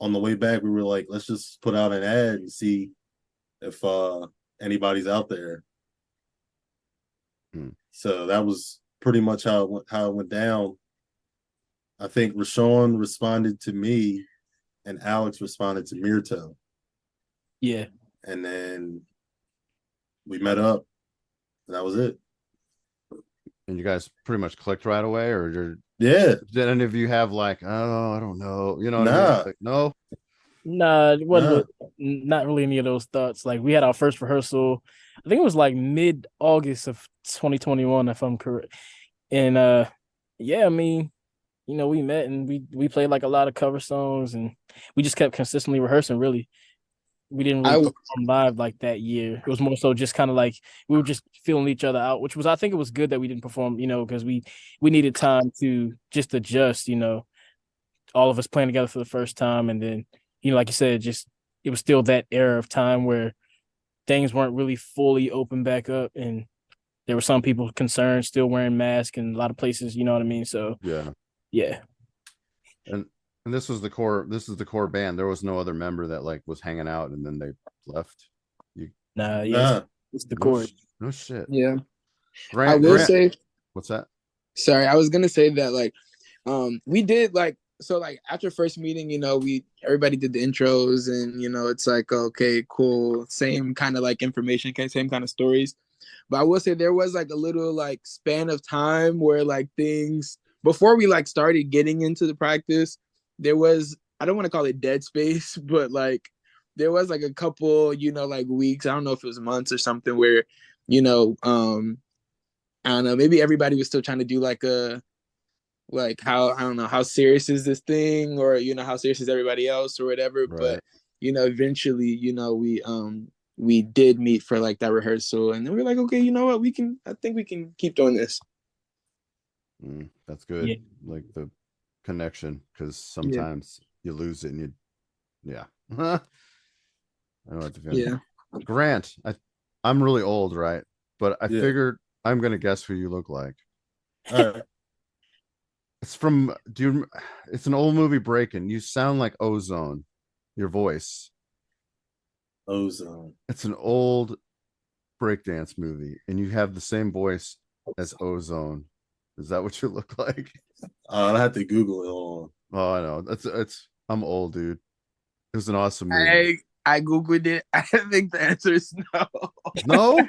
on the way back, we were like, let's just put out an ad and see if anybody's out there. So that was pretty much how it went down. I think Rashon responded to me and Alex responded to Mirto. Yeah. And then we met up and that was it. And you guys pretty much clicked right away, or did any of you have like, oh, I don't know, Nah. what I mean? Like, no? Nah, it wasn't not really any of those thoughts. Like we had our first rehearsal, I think it was like mid-August of 2021, if I'm correct. And yeah, I mean, we met and we played like a lot of cover songs and we just kept consistently rehearsing, really. We didn't really perform live like that year. It was more so just kind of like we were just feeling each other out, which was, I think it was good that we didn't perform, because we needed time to just adjust, all of us playing together for the first time. And then, like you said, just it was still that era of time where things weren't really fully open back up. And there were some people concerned still wearing masks in a lot of places, you know what I mean? So yeah. And this is the core band. There was no other member that like was hanging out and then they left. It's the core. No shit. Yeah. Grant, I will say, what's that? Sorry, I was gonna say that like we did like, so like after first meeting, everybody did the intros and it's like, okay, cool, same kind of like information, same kind of stories. But I will say there was like a little like span of time where like things before we like started getting into the practice, there was, I don't want to call it dead space, but like there was like a couple, like weeks, I don't know if it was months or something where, I don't know, maybe everybody was still trying to do like how, I don't know, how serious is this thing, or how serious is everybody else or whatever. Right. But eventually, we did meet for like that rehearsal, and then we're like, okay, you know what, I think we can keep doing this. That's good. Like the connection, because sometimes you lose it and I know what to feel. Grant, I'm really old, right? But I figured I'm gonna guess who you look like. It's from it's an old movie, Breaking. You sound like Ozone, your voice. Ozone. It's an old breakdance movie and you have the same voice as Ozone. Is that what you look like? I have to Google it. Hold on. Oh, I know. I'm old, dude. It was an awesome movie. I Googled it. I think the answer is no. No?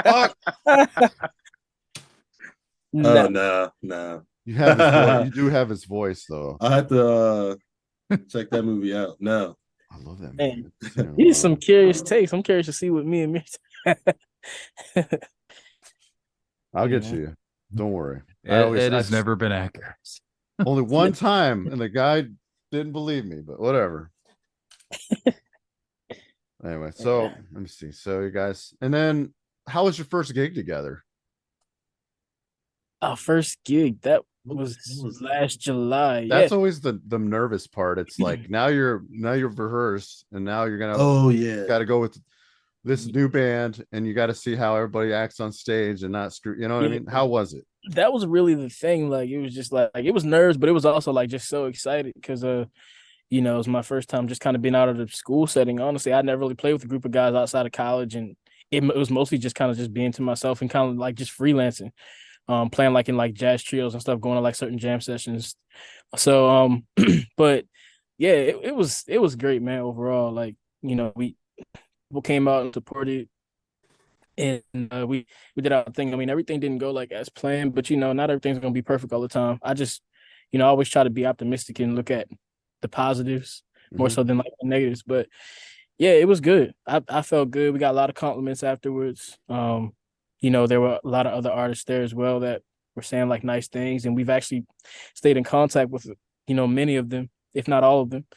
Fuck. No. You have his voice. You do have his voice, though. I have to check that movie out. No. I love that movie. Man, these some curious takes. I'm curious to see what me and me. I'll get you. Don't worry. It has never been accurate. Only one time, and the guy didn't believe me, but whatever. Anyway, so let me see. So you guys, and then how was your first gig together? Our first gig that was last July. That's yeah. always the nervous part. It's like now you're rehearsed, and now you're gonna got to go with this new band, and you got to see how everybody acts on stage and not screw. You know what I mean? How was it? That was really the thing. Like it was just like it was nerves, but it was also like just so excited because you know, it was my first time just kind of being out of the school setting. Honestly, I never really played with a group of guys outside of college, and it was mostly just kind of just being to myself and kind of like just freelancing, playing like in like jazz trios and stuff, going to like certain jam sessions. So, but yeah, it was great, man. Overall, like you know, people came out and supported, and we did our thing. I mean, everything didn't go like as planned, but you know, not everything's gonna be perfect all the time. I just, you know, I always try to be optimistic and look at the positives more so than like the negatives. But yeah, it was good. I felt good. We got a lot of compliments afterwards. You know, there were a lot of other artists there as well that were saying like nice things, and we've actually stayed in contact with, you know, many of them, if not all of them,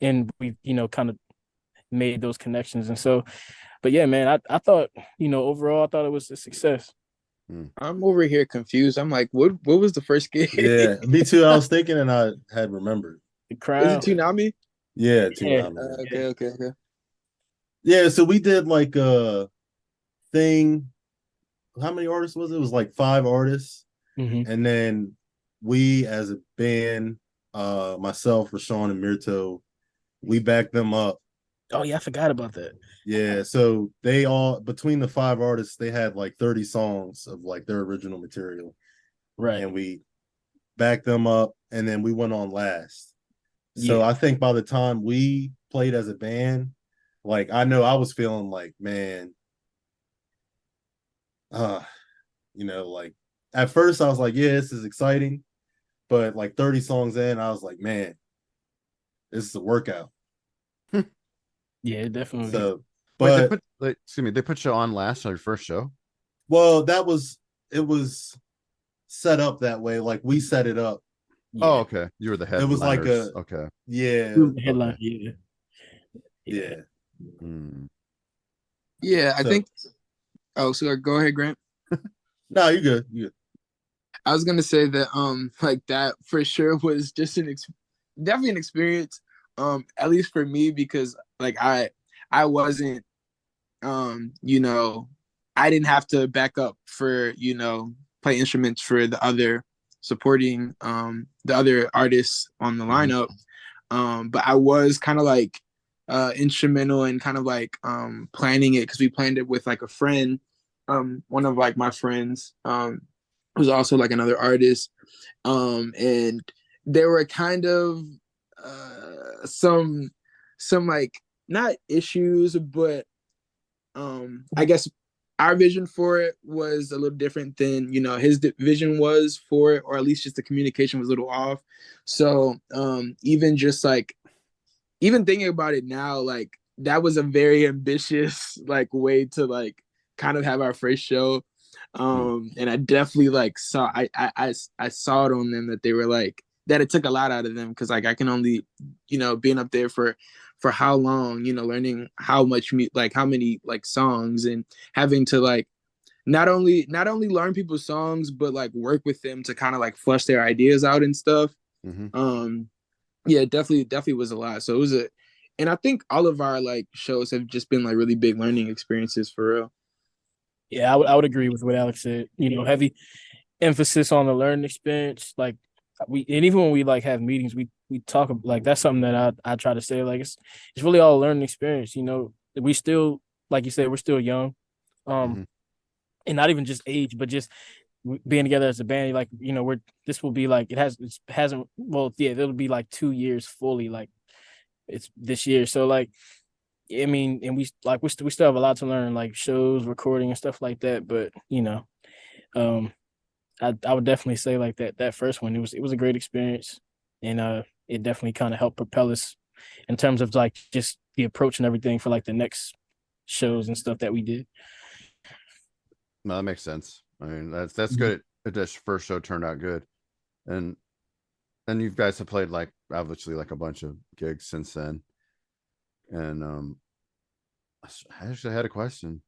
and we've, you know, kind of made those connections. And so, but yeah, man, I thought, you know, overall, I thought it was a success. I'm over here confused. I'm like, what was the first gig? Yeah, me too. I was thinking, and I had remembered. The crowd. Is it Toonami? Yeah, Yeah. Toonami. Okay. Yeah, so we did like a thing. How many artists was it? It was like 5 artists. And then we as a band, myself, Rashon, and Mirto, we backed them up. Oh yeah, I forgot about that. Yeah, so they all, between the 5 artists, they had like 30 songs of like their original material. Right. And we backed them up, and then we went on last. So I think by the time we played as a band, like I know I was feeling like, man, you know, like at first I was like, yeah, this is exciting. But like 30 songs in, I was like, man, this is a workout. Yeah, definitely. So, but excuse me, they put you on last on your first show? Well, it was set up that way. Like we set it up. Yeah. Oh, okay. You were the headliners. It was like okay. Yeah. Headline, okay. Yeah. Yeah, I think. Oh, so go ahead, Grant. No, you're good. You're good. I was gonna say that like that for sure was just definitely an experience, at least for me, because like I wasn't you know, I didn't have to back up for, you know, play instruments for the other supporting the other artists on the lineup, but I was kind of like instrumental and kind of like planning it, because we planned it with like a friend, one of like my friends who's also like another artist, and there were kind of some like not issues, but I guess our vision for it was a little different than, you know, his vision was for it, or at least just the communication was a little off. So even just like, even thinking about it now, like that was a very ambitious like way to like kind of have our first show. And I definitely like saw I saw it on them that they were like, that it took a lot out of them, because like I can only, you know, being up there for how long, you know, learning how much like how many like songs, and having to like not only learn people's songs, but like work with them to kind of like flush their ideas out and stuff. Yeah, definitely was a lot. So it was and I think all of our like shows have just been like really big learning experiences for real. Yeah, I would agree with what Alex said. You know, heavy emphasis on the learning experience. Like and even when we like have meetings, we talk like that's something that I try to say. Like it's really all a learning experience. You know, we still, like you said, we're still young, and not even just age, but just being together as a band. Like, you know, this will be like it hasn't well, yeah, it'll be like 2 years fully. Like it's this year, so like. I mean, and we still have a lot to learn, like shows, recording, and stuff like that. But you know, I would definitely say like that first one, it was a great experience, and it definitely kind of helped propel us in terms of like just the approach and everything for like the next shows and stuff that we did. No, that makes sense. I mean, that's good. this first show turned out good, and you guys have played like obviously like a bunch of gigs since then. And I actually had a question.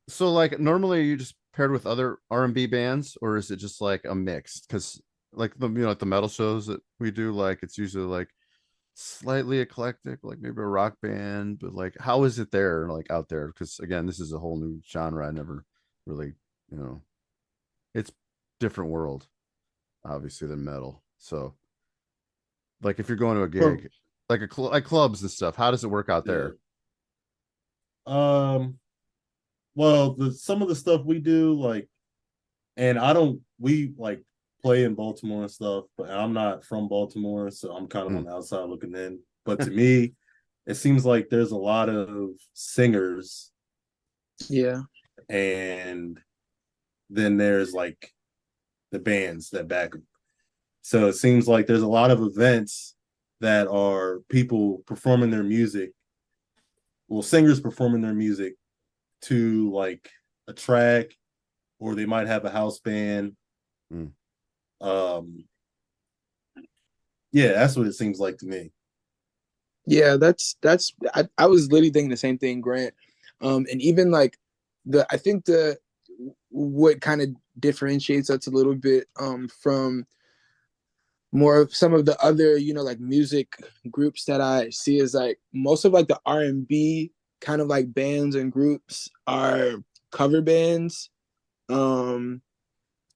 So like normally you just paired with other R&B bands, or is it just like a mix? Because like like the metal shows that we do, like it's usually like slightly eclectic, like maybe a rock band, but like how is it there, like out there? Because again, this is a whole new genre. I never really, it's different world, obviously, than metal. So like if you're going to a gig, like like clubs and stuff, how does it work out there? Well, some of the stuff we do, like, and we like play in Baltimore and stuff, but I'm not from Baltimore, so I'm kind of on the outside looking in. But to me, it seems like there's a lot of singers. Yeah. And then there's like the bands that back them. So it seems like there's a lot of events that are people performing their music. Well, singers performing their music to like a track, or they might have a house band. Yeah, that's what it seems like to me. Yeah, I was literally thinking the same thing, Grant. And even like I think what kind of differentiates us a little bit from more of some of the other, like music groups that I see is like most of like the R&B kind of like bands and groups are cover bands.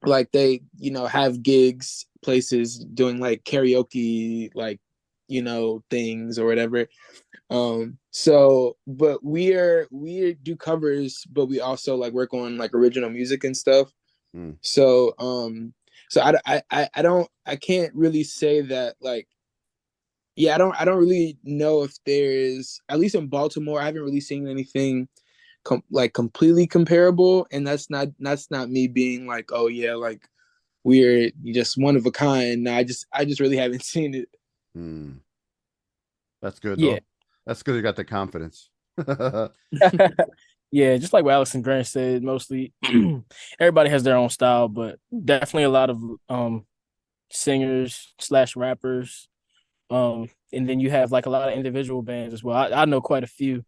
Like they, have gigs, places doing like karaoke, like, things or whatever. But we do covers, but we also like work on like original music and stuff. So I can't really say that like, yeah, I don't really know if there's, at least in Baltimore, I haven't really seen anything like completely comparable. And that's not me being like, oh yeah, like we're just one of a kind. No, I just really haven't seen it. That's good Yeah. though. That's good. You got the confidence. Yeah, just like what Alex and Grant said, mostly everybody has their own style, but definitely a lot of singers / rappers. And then you have like a lot of individual bands as well. I know quite a few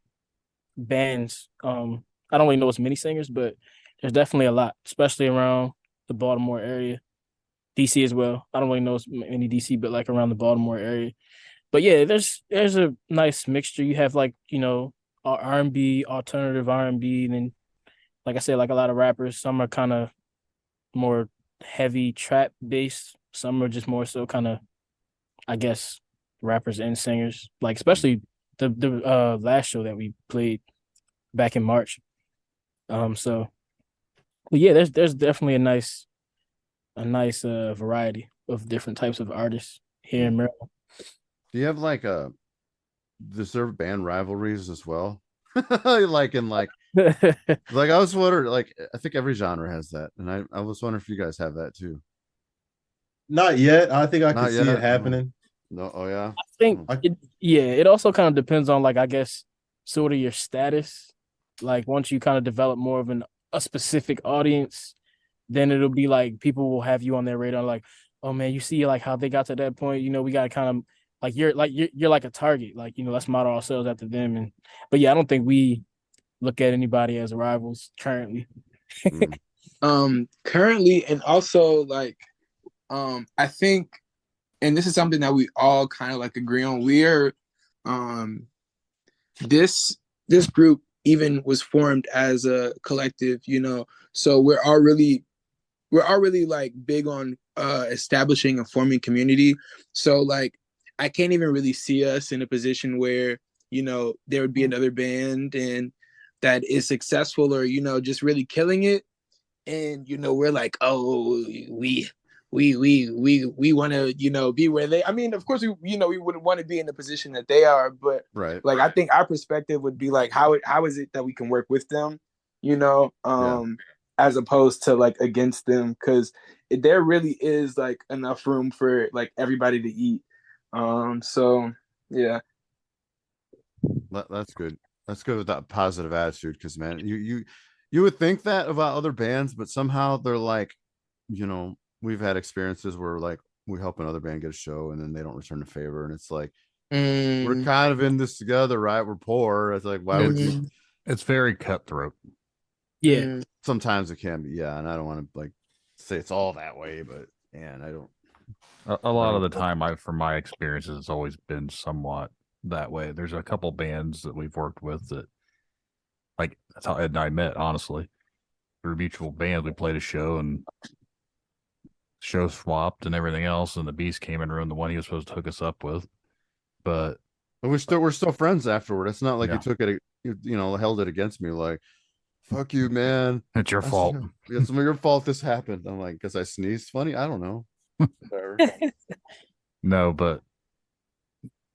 bands. I don't really know as many singers, but there's definitely a lot, especially around the Baltimore area, DC as well. I don't really know as many DC, but like around the Baltimore area. But yeah, there's a nice mixture. You have like, R&B, alternative R&B, and then like I said, like a lot of rappers. Some are kind of more heavy trap based. Some are just more so kind of, I guess, rappers and singers. Like especially the last show that we played back in March. So but yeah, there's definitely a nice variety of different types of artists here in Maryland. Do you have like deserved band rivalries as well? like in like like I was wondering, like I think every genre has that, and I was wondering if you guys have that too. Not yet. I think I can see it happening. No, oh yeah. I think it also kind of depends on like I guess sort of your status. Like once you kind of develop more of a specific audience, then it'll be like people will have you on their radar like, oh man, you see like how they got to that point, we gotta kind of like you're like a target, like let's model ourselves after them. And but yeah, I don't think we look at anybody as rivals currently. Currently, and also like I think, and this is something that we all kind of like agree on, we're this group even was formed as a collective, so we're all really like big on establishing and forming community. So like I can't even really see us in a position where there would be another band and that is successful or just really killing it, and we're like, oh, we want to be where they, I mean, of course we wouldn't want to be in the position that they are, but right, like I think our perspective would be like how is it that we can work with them, as opposed to like against them, because there really is like enough room for like everybody to eat. So yeah, that's good. That's good with that positive attitude, because man, you would think that about other bands, but somehow they're like you know, we've had experiences where like we help another band get a show and then they don't return the favor, and it's like we're kind of in this together, right? We're poor. It's like, why would you? It's very cutthroat. Yeah. Sometimes it can be, yeah, and I don't want to like say it's all that way, but and I don't. A lot of the time, from my experiences, it's always been somewhat that way. There's a couple bands that we've worked with that, like, that's how Ed and I met, honestly. Through mutual bands, we played a show and show swapped and everything else, and the Beast came and ruined the one he was supposed to hook us up with. But we're still friends afterward. It's not like Yeah. you took it, you know, held it against me like, fuck you, man. It's your fault. It's your fault this happened. I'm like, because I sneezed. Funny, I don't know. Whatever. No, but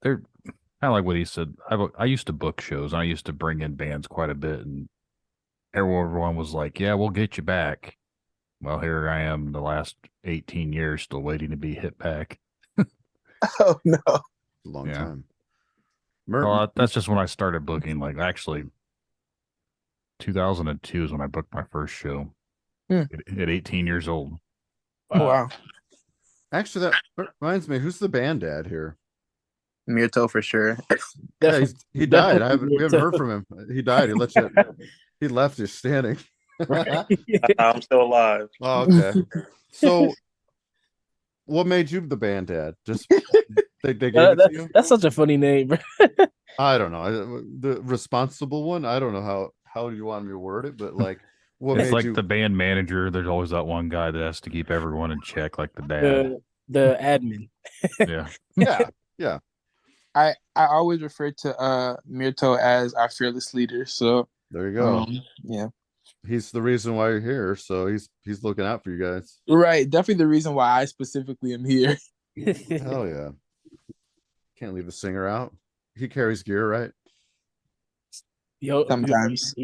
they're kind of like what he said. I used to book shows. And I used to bring in bands quite a bit, and everyone was like, "Yeah, we'll get you back." Well, here I am, the last 18 years, still waiting to be hit back. Oh no, a long time. Well, that's just when I started booking. Like, actually, 2002 is when I booked my first show at 18 years old. Oh, wow. Actually, that reminds me, who's the band dad here? Mirto for sure. Yeah, he died. We haven't heard from him. He died. He let you. He left you standing. I'm still alive. Oh, okay. So, what made you the band dad? Just they gave it to you? That's such a funny name, bro. I don't know. The responsible one. I don't know how do you want me to word it, but like, what It's made like you the band manager. There's always that one guy that has to keep everyone in check, like the dad. The admin. Yeah. I always refer to Mirto as our fearless leader. So there you go. Yeah. He's the reason why you're here, so he's looking out for you guys. Right, definitely the reason why I specifically am here. Hell yeah. Can't leave a singer out. He carries gear, right? Sometimes.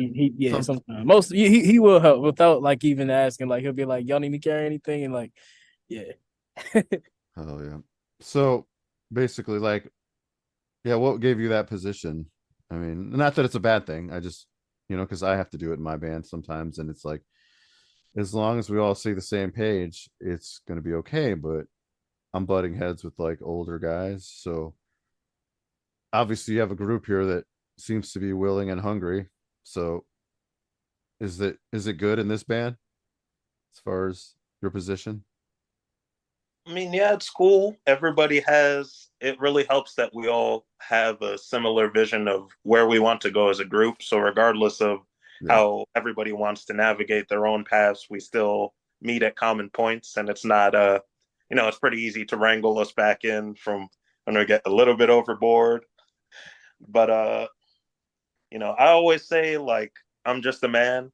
Sometimes. Most he will help without like even asking. Like he'll be like, "Y'all need me to carry anything?" And like, yeah. Oh yeah. So basically, like, yeah, what gave you that position? I mean, not that it's a bad thing. I just, because I have to do it in my band sometimes, and it's like, as long as we all see the same page, it's gonna be okay. But I'm butting heads with like older guys, so obviously you have a group here that seems to be willing and hungry. So is it good in this band as far as your position? I mean, yeah, it's cool. Everybody it really helps that we all have a similar vision of where we want to go as a group. So regardless of how everybody wants to navigate their own paths, we still meet at common points. And it's not, it's pretty easy to wrangle us back in from when we get a little bit overboard. But, I always say, like, I'm just a man,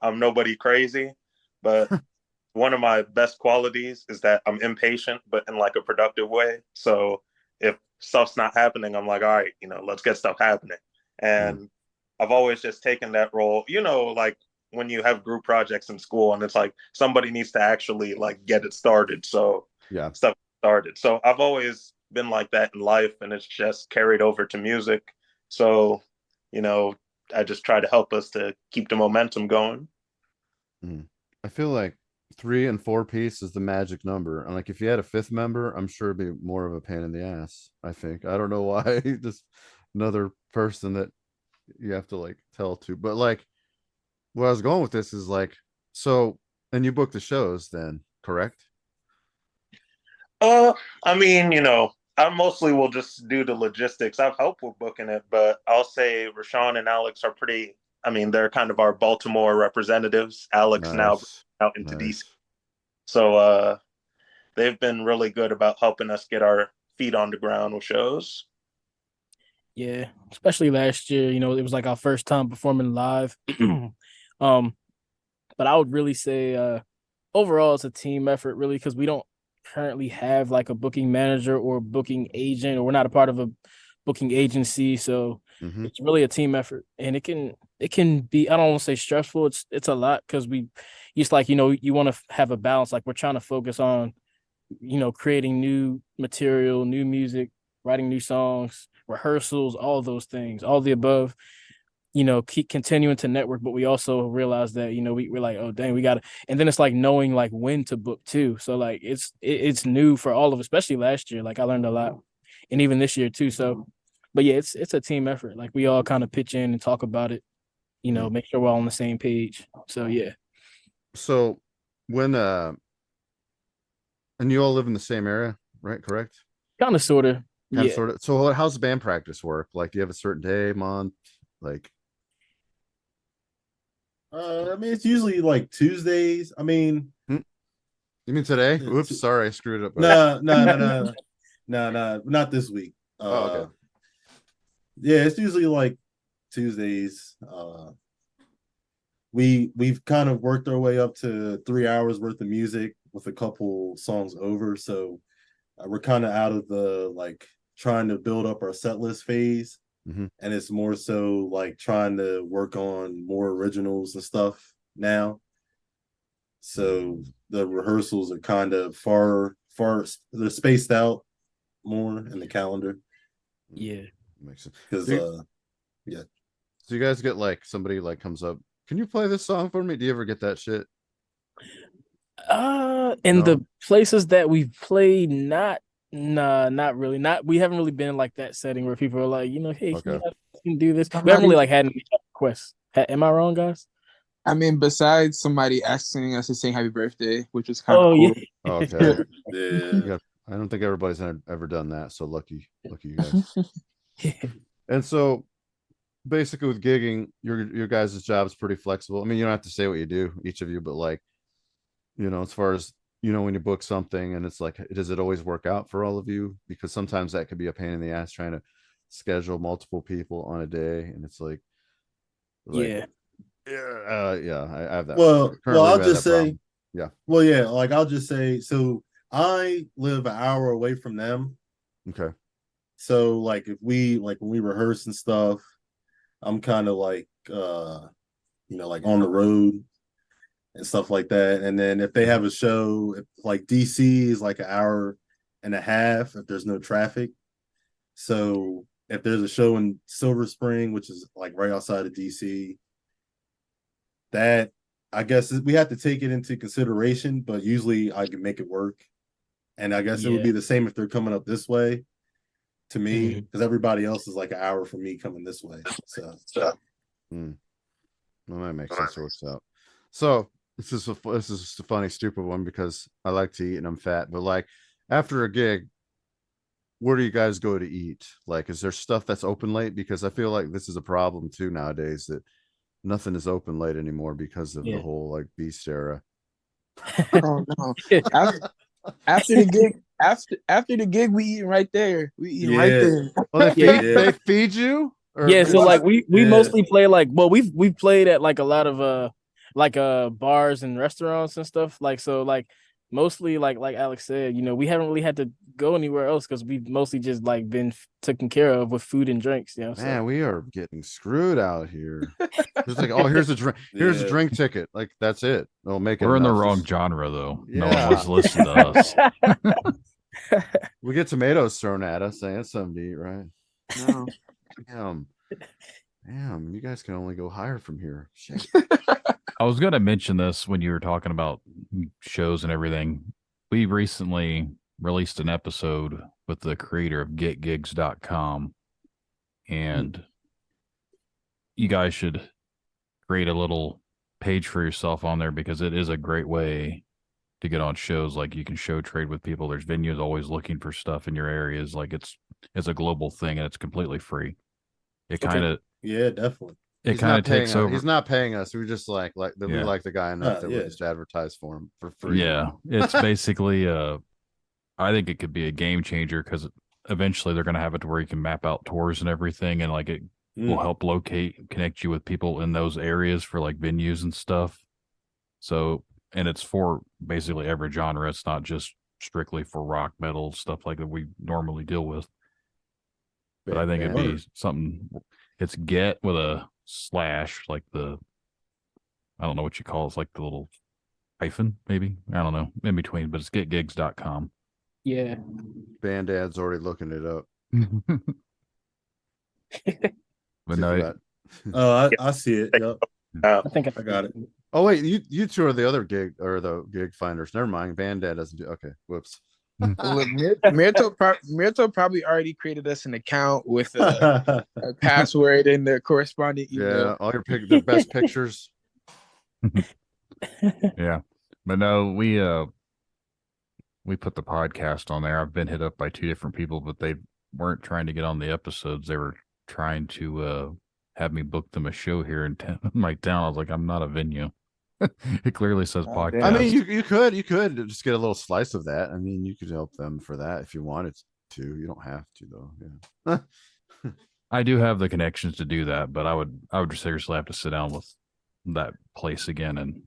I'm nobody crazy, but one of my best qualities is that I'm impatient, but in like a productive way. So if stuff's not happening, I'm like, all right, let's get stuff happening. And I've always just taken that role, like when you have group projects in school and it's like somebody needs to actually like get it started. So stuff started. So I've always been like that in life, and it's just carried over to music. So, I just try to help us to keep the momentum going. I feel like 3 and 4 piece is the magic number. And like if you had a 5th member, I'm sure it'd be more of a pain in the ass. I think. I don't know why. Just another person that you have to like tell to. But like where I was going with this is like, so and you book the shows then, correct? I mean, I mostly will just do the logistics. I've helped with booking it, but I'll say Rashon and Alex are they're kind of our Baltimore representatives. Alex now out into DC. So they've been really good about helping us get our feet on the ground with shows. Yeah, especially last year, it was like our first time performing live. But I would really say overall it's a team effort, really, because we don't currently have like a booking manager or booking agent, or we're not a part of a booking agency. So it's really a team effort, and it can be, I don't want to say stressful. It's a lot because it's like, you want to have a balance. Like we're trying to focus on, creating new material, new music, writing new songs, rehearsals, all those things, all the above, keep continuing to network, but we also realize that, we're like, oh dang, we gotta, and then it's like knowing like when to book too. So like it's new for all of us, especially last year. Like I learned a lot, and even this year too. So, but yeah, it's a team effort. Like we all kind of pitch in and talk about it, make sure we're all on the same page. So yeah. So when and you all live in the same area, right? Correct? Kind of, sort of. Kind Yeah. of, sort of. So how's the band practice work? Like, do you have a certain day, month? Like, I mean, it's usually like Tuesdays. I mean, you mean today? Oops, sorry, I screwed it up. No, not this week. Okay. Yeah, it's usually like Tuesdays. We've kind of worked our way up to 3 hours worth of music with a couple songs over. So we're kind of out of the like trying to build up our set list phase. And it's more so like trying to work on more originals and stuff now. So the rehearsals are kind of far, they're spaced out more in the calendar. Yeah. Makes sense. Because yeah. So you guys get like somebody like comes up, can you play this song for me? Do you ever get that shit? In the places that we've played, not really. We haven't really been in like that setting where people are like, hey, can you do this? We haven't really like had any requests. Am I wrong, guys? I mean, besides somebody asking us to sing happy birthday, which was kind of cool. Yeah. Okay. Yeah. I don't think everybody's ever done that. So lucky you guys. And so basically with gigging, your guys' job is pretty flexible. I mean, you don't have to say what you do, each of you, but like, as far as when you book something and it's like, does it always work out for all of you? Because sometimes that could be a pain in the ass trying to schedule multiple people on a day, and it's like yeah. I have that. Well, I'll just say, problem. Yeah. Well, yeah, like I'll just say, so I live an hour away from them. Okay. So like if we when we rehearse and stuff, I'm kind of like like on the road and stuff like that. And then if they have a show, like DC is like an hour and a half if there's no traffic. So if there's a show in Silver Spring, which is like right outside of DC, that I guess we have to take it into consideration, but usually I can make it work. And I guess it would be the same if they're coming up this way to me, because everybody else is like an hour from me coming this way. So well, that makes sense. Works out. So this is just a funny, stupid one because I like to eat and I'm fat. But like after a gig, where do you guys go to eat? Like, is there stuff that's open late? Because I feel like this is a problem too nowadays, that nothing is open late anymore because of the whole like beast era. Oh no! After the gig, we eating right there. We eating right there. Oh, they feed you? Or so like we mostly play like, well, we've played at like a lot of bars and restaurants and stuff, like, so like mostly like Alex said, we haven't really had to go anywhere else because we've mostly just like been taken care of with food and drinks. Man, we are getting screwed out here. It's like, oh, here's a drink, here's a drink ticket, like that's it. They'll make it. We're in the wrong genre though. No one wants to listen to us. We get tomatoes thrown at us, saying it's something to eat, right? No. Damn, you guys can only go higher from here. Shit. I was going to mention this when you were talking about shows and everything. We recently released an episode with the creator of getgigs.com, and you guys should create a little page for yourself on there because it is a great way to get on shows. Like, you can show trade with people. There's venues always looking for stuff in your areas. Like, it's a global thing and it's completely free. It kind of, yeah, definitely. It kind of takes over. He's not paying us. We just like we like the guy enough that we just advertise for him for free. Yeah, it's basically I think it could be a game changer because eventually they're going to have it to where you can map out tours and everything, and like it will help connect you with people in those areas for like venues and stuff. So, and it's for basically every genre. It's not just strictly for rock, metal, stuff like that we normally deal with. But I think it'd be something. It's get with a slash, like I don't know what you call it. It's like the little hyphen, maybe. I don't know, in between, but it's getgigs.com. Yeah. Bandad's already looking it up. But no, Oh, I see it. Yep. I think I got it. Oh wait, you two are the other gig or the gig finders. Never mind. Bandad doesn't do. Okay, whoops. Look, Mirto probably already created us an account with a password and the corresponding email. Yeah, all the best pictures. Yeah, but no, we put the podcast on there. I've been hit up by 2 different people, but they weren't trying to get on the episodes. They were trying to have me book them a show here in my town. I was like, I'm not a venue. It clearly says podcast. I mean, you could just get a little slice of that. I mean, you could help them for that if you wanted to. You don't have to though. Yeah. I do have the connections to do that, but I would seriously have to sit down with that place again and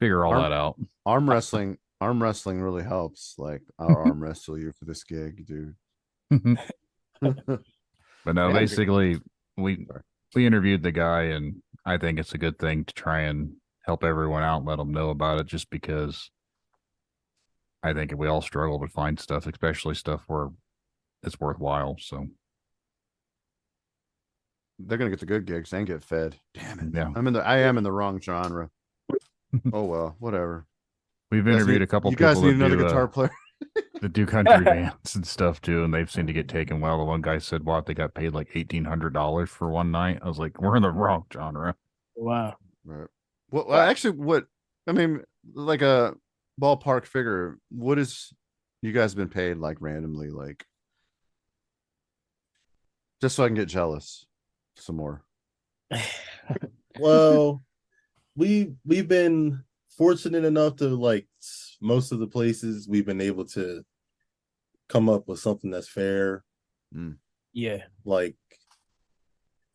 figure all that out. Arm wrestling really helps. Like, I'll arm wrestle you for this gig, dude. But no, basically we interviewed the guy, and I think it's a good thing to try and help everyone out and let them know about it, just because I think we all struggle to find stuff, especially stuff where it's worthwhile. So they're gonna get the good gigs and get fed. Damn it. Yeah. I am in the wrong genre. Oh well, whatever. We've interviewed a couple you people guys need that another do, guitar player. that do country bands and stuff too, and they've seemed to get taken well. The one guy said, "What, they got paid like $1,800 for one night?" I was like, "We're in the wrong genre." Wow. Right. Well, actually, like a ballpark figure, what is you guys been paid like randomly, like, just so I can get jealous some more? Well, we've been fortunate enough to, like, most of the places we've been able to come up with something that's fair. Yeah. Like,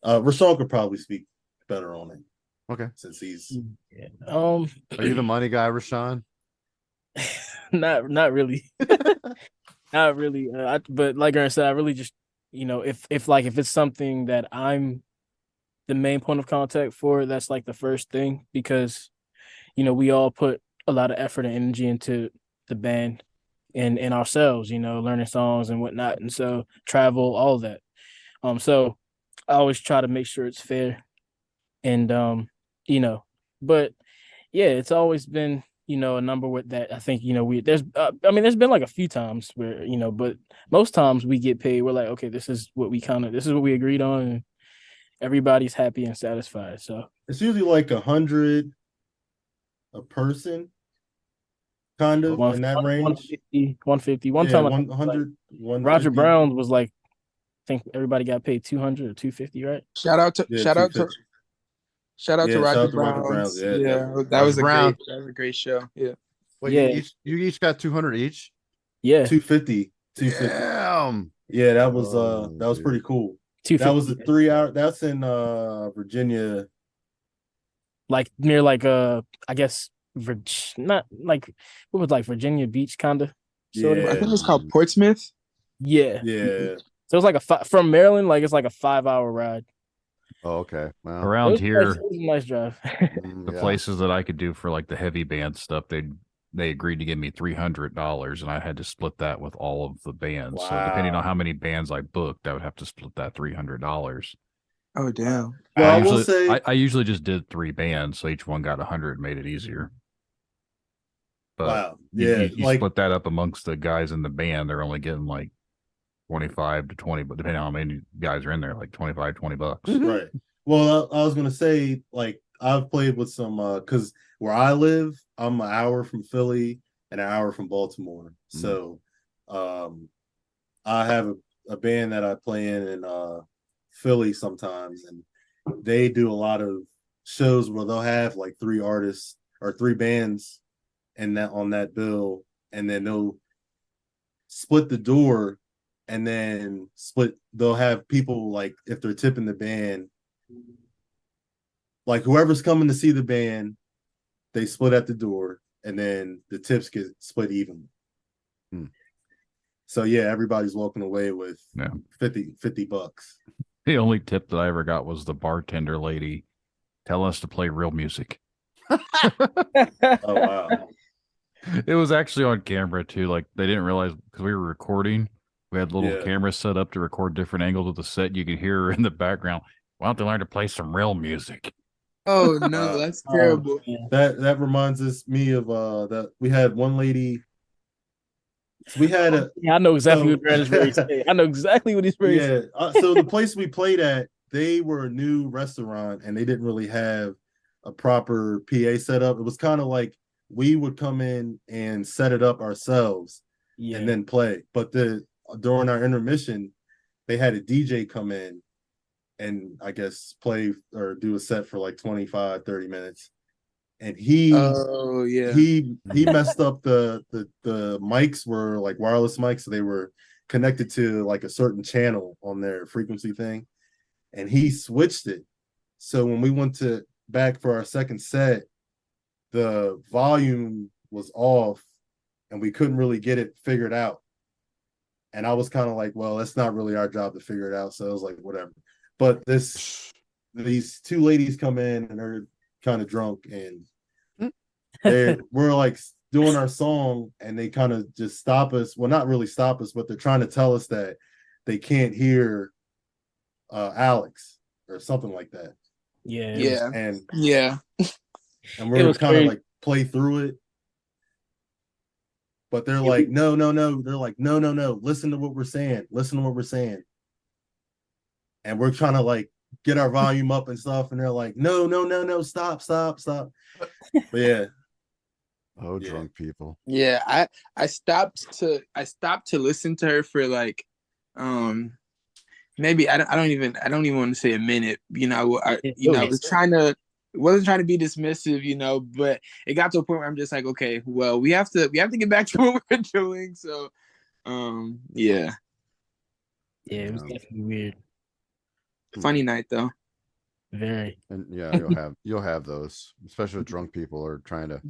Rashon could probably speak better on it. Okay. Since he's Are you the money guy, Rashon? not really. Not really. But like I said, I really just, if it's something that I'm the main point of contact for, that's like the first thing, because we all put a lot of effort and energy into the band and ourselves, learning songs and whatnot, and so travel, all that. So I always try to make sure it's fair, and but yeah, it's always been a number with that. I think there's been like a few times where but most times we get paid. We're like, okay, this is what we agreed on, and everybody's happy and satisfied. So it's usually like 100 a person, kind of in that range. 150. One time 100. Roger Brown's was like, I think everybody got paid 200 or 250, right? Shout out to Roger Brown's. Yeah, that was a great show. Yeah. Wait, yeah. You each got 200 each? Yeah. 250. Damn. Yeah, that was pretty cool. That was a 3 hour. That's in Virginia. Like near I guess not like what was like Virginia Beach kind of. Sort of. I think it's called Portsmouth. Yeah. Yeah. So it's like from Maryland, like it's like a 5-hour ride. Oh, okay. Wow. Around here, it was a nice drive. The places that I could do for like the heavy band stuff, they agreed to give me $300, and I had to split that with all of the bands. Wow. So depending on how many bands I booked, I would have to split that $300. Oh damn! Well, I usually just did 3 bands, so each one got 100, made it easier. But wow, you split that up amongst the guys in the band, they're only getting like 25 to 20, but depending on how many guys are in there, like 25, $20. Right. Well, I was gonna say, like, I've played with some because where I live, I'm an hour from Philly and an hour from Baltimore. So I have a band that I play in Philly sometimes, and they do a lot of shows where they'll have like 3 artists or 3 bands and that on that bill, and then they'll split the door, and then they'll have people, like, if they're tipping the band, like whoever's coming to see the band, they split at the door, and then the tips get split evenly. So yeah, everybody's walking away with $50. The only tip that I ever got was the bartender lady telling us to play real music. Oh wow. It was actually on camera too. Like, they didn't realize, because we were recording, We had little Yeah. cameras set up to record different angles of the set. You could hear her in the background. Why don't they learn to play some real music? Oh no, that's terrible. That reminds me of that we had one lady. So we had a. Yeah, I know exactly what Brandon's ready to say. I know exactly what he's ready to say. Yeah. So the place we played at, they were a new restaurant and they didn't really have a proper PA setup. It was kind of like we would come in and set it up ourselves and then play. But during our intermission, they had a DJ come in and I guess play or do a set for like 25, 30 minutes. And he messed up the mics were like wireless mics, so they were connected to like a certain channel on their frequency thing, and he switched it. So when we went back for our second set, the volume was off and we couldn't really get it figured out. And I was kind of like, well, that's not really our job to figure it out. So I was like, whatever. But these two ladies come in and they're kind of drunk and we're like doing our song and they kind of just stop us. Well, not really stop us, but they're trying to tell us that they can't hear Alex or something like that. And we're kind of like play through it. But they're like, no. They're like, no. Listen to what we're saying. And we're trying to like get our volume up and stuff. And they're like, no, stop. But yeah. Drunk people. Yeah, I stopped to listen to her for like maybe I don't even want to say a minute. I wasn't trying to be dismissive, but it got to a point where I'm just like, okay, well, we have to get back to what we're doing. So yeah, it was definitely weird. Funny night though. Very. And you'll have those, especially with drunk people are trying to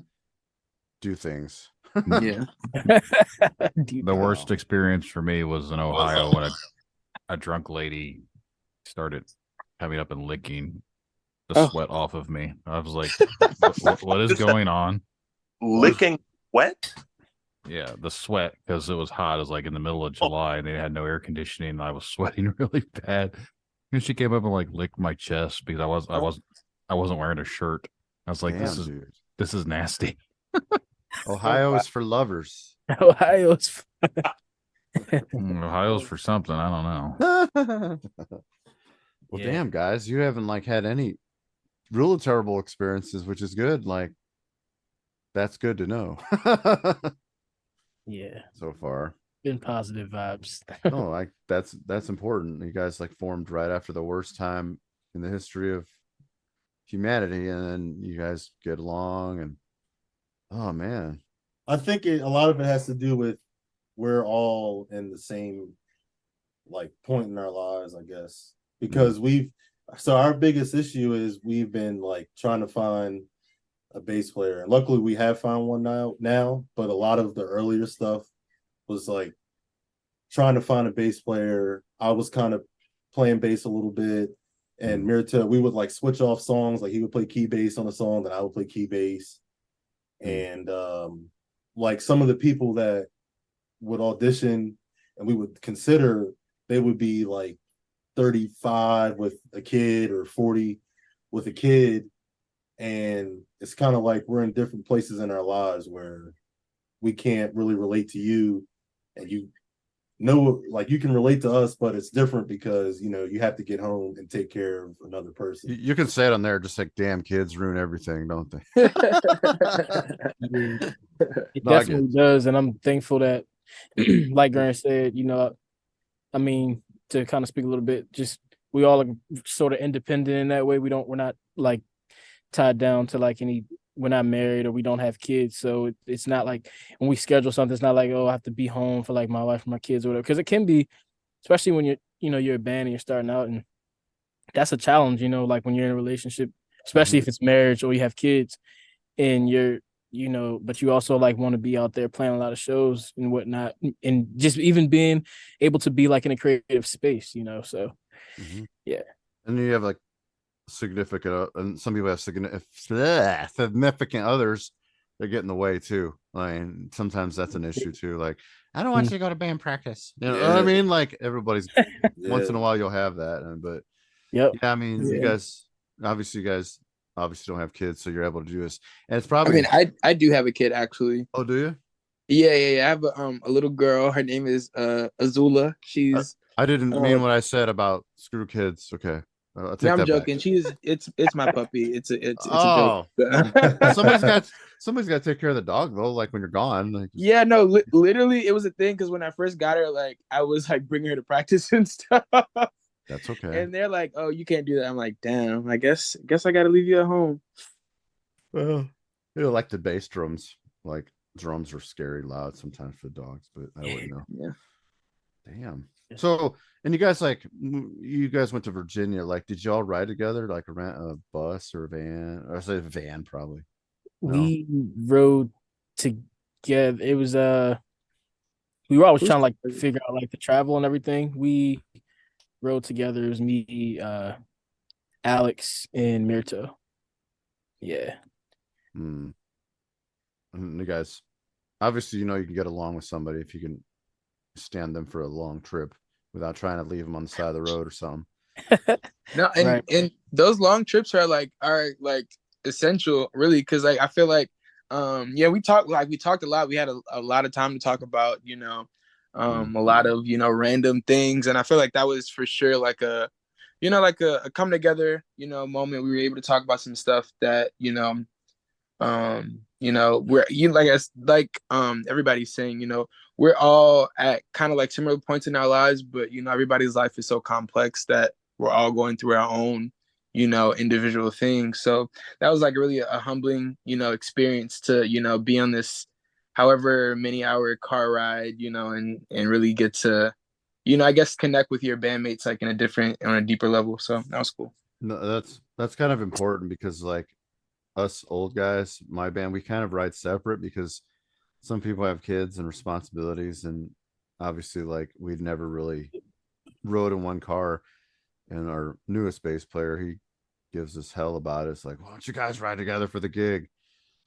do things. Yeah. The worst experience for me was in Ohio when a drunk lady started coming up and licking the sweat off of me. I was like, what is going on? Licking sweat? Yeah, the sweat, because it was hot. It was like in the middle of July and they had no air conditioning and I was sweating really bad. And she came up and like licked my chest because I wasn't wearing a shirt. I was like, Damn, this is nasty. Ohio is for lovers. Ohio's for something. I don't know. Well, damn, guys, you haven't like had any really terrible experiences, which is good. Like, that's good to know. Yeah. So far. Been positive vibes. Oh, like that's important. You guys like formed right after the worst time in the history of humanity, and then you guys get along and oh man. I think a lot of it has to do with we're all in the same like point in our lives, I guess. Because our biggest issue is we've been like trying to find a bass player. And luckily we have found one now, but a lot of the earlier stuff was like trying to find a bass player. I was kind of playing bass a little bit, and Mirto, we would like switch off songs. Like he would play key bass on a song, then I would play key bass. And like some of the people that would audition and we would consider, they would be like 35 with a kid or 40 with a kid. And it's kind of like we're in different places in our lives where we can't really relate to you, and like you can relate to us, but it's different because you have to get home and take care of another person. You can say it on there, just like damn kids ruin everything, don't they? It definitely does, and I'm thankful that, like Grant said, I mean, to kind of speak a little bit, just we all are sort of independent in that way. We're not like tied down to like we're not married or we don't have kids, so it's not like when we schedule something, it's not like, oh, I have to be home for like my wife and my kids or whatever, because it can be, especially when you're a band and you're starting out, and that's a challenge, like when you're in a relationship, especially if it's marriage or you have kids, and you're but you also like want to be out there playing a lot of shows and whatnot, and just even being able to be like in a creative space, so yeah. And you have like significant, and some people have significant others they get in the way too. Like, sometimes that's an issue too. Like, I don't want you to go to band practice. You know what I mean? Like, everybody's once in a while you'll have that, but Yep. yeah, I mean, you guys obviously don't have kids, so you're able to do this, and it's probably. I mean, I do have a kid actually. Oh, do you? Yeah. I have a little girl. Her name is Azula. She's. I didn't mean what I said about screw kids. Okay, I'll take No, I'm that joking. back. It's my puppy. It's a Oh, joke. somebody's got to take care of the dog though. Like when you're gone. Like, Yeah, no, literally, it was a thing because when I first got her, like I was like bringing her to practice and stuff. That's okay. And they're like, "Oh, you can't do that." I'm like, "Damn, I guess I got to leave you at home." Well, like the bass drums. Like drums are scary loud sometimes for dogs, but I wouldn't know. Yeah. Damn. So, and you guys went to Virginia. Like, did y'all ride together? Like, rent a bus or a van? Or I say a van, probably. We rode together. It was we were always trying to like figure out like the travel and everything. We rode together. It was me, Alex, and Mirto. Yeah. And you guys, obviously, you can get along with somebody if you can stand them for a long trip without trying to leave them on the side of the road or something. No, and those long trips are like essential, really, because like I feel like we talked a lot. We had a lot of time to talk about a lot of random things, and I feel like that was for sure like a come together moment. We were able to talk about some stuff that everybody's saying, we're all at kind of like similar points in our lives, but everybody's life is so complex that we're all going through our own individual things. So that was like really a humbling experience to be on this however many hour car ride and really get to I guess connect with your bandmates like on a deeper level. So that was cool. No, that's kind of important because like us old guys, my band, we kind of ride separate because some people have kids and responsibilities, and obviously like we'd never really rode in one car. And our newest bass player, he gives us hell about it. It's like, why don't you guys ride together for the gig?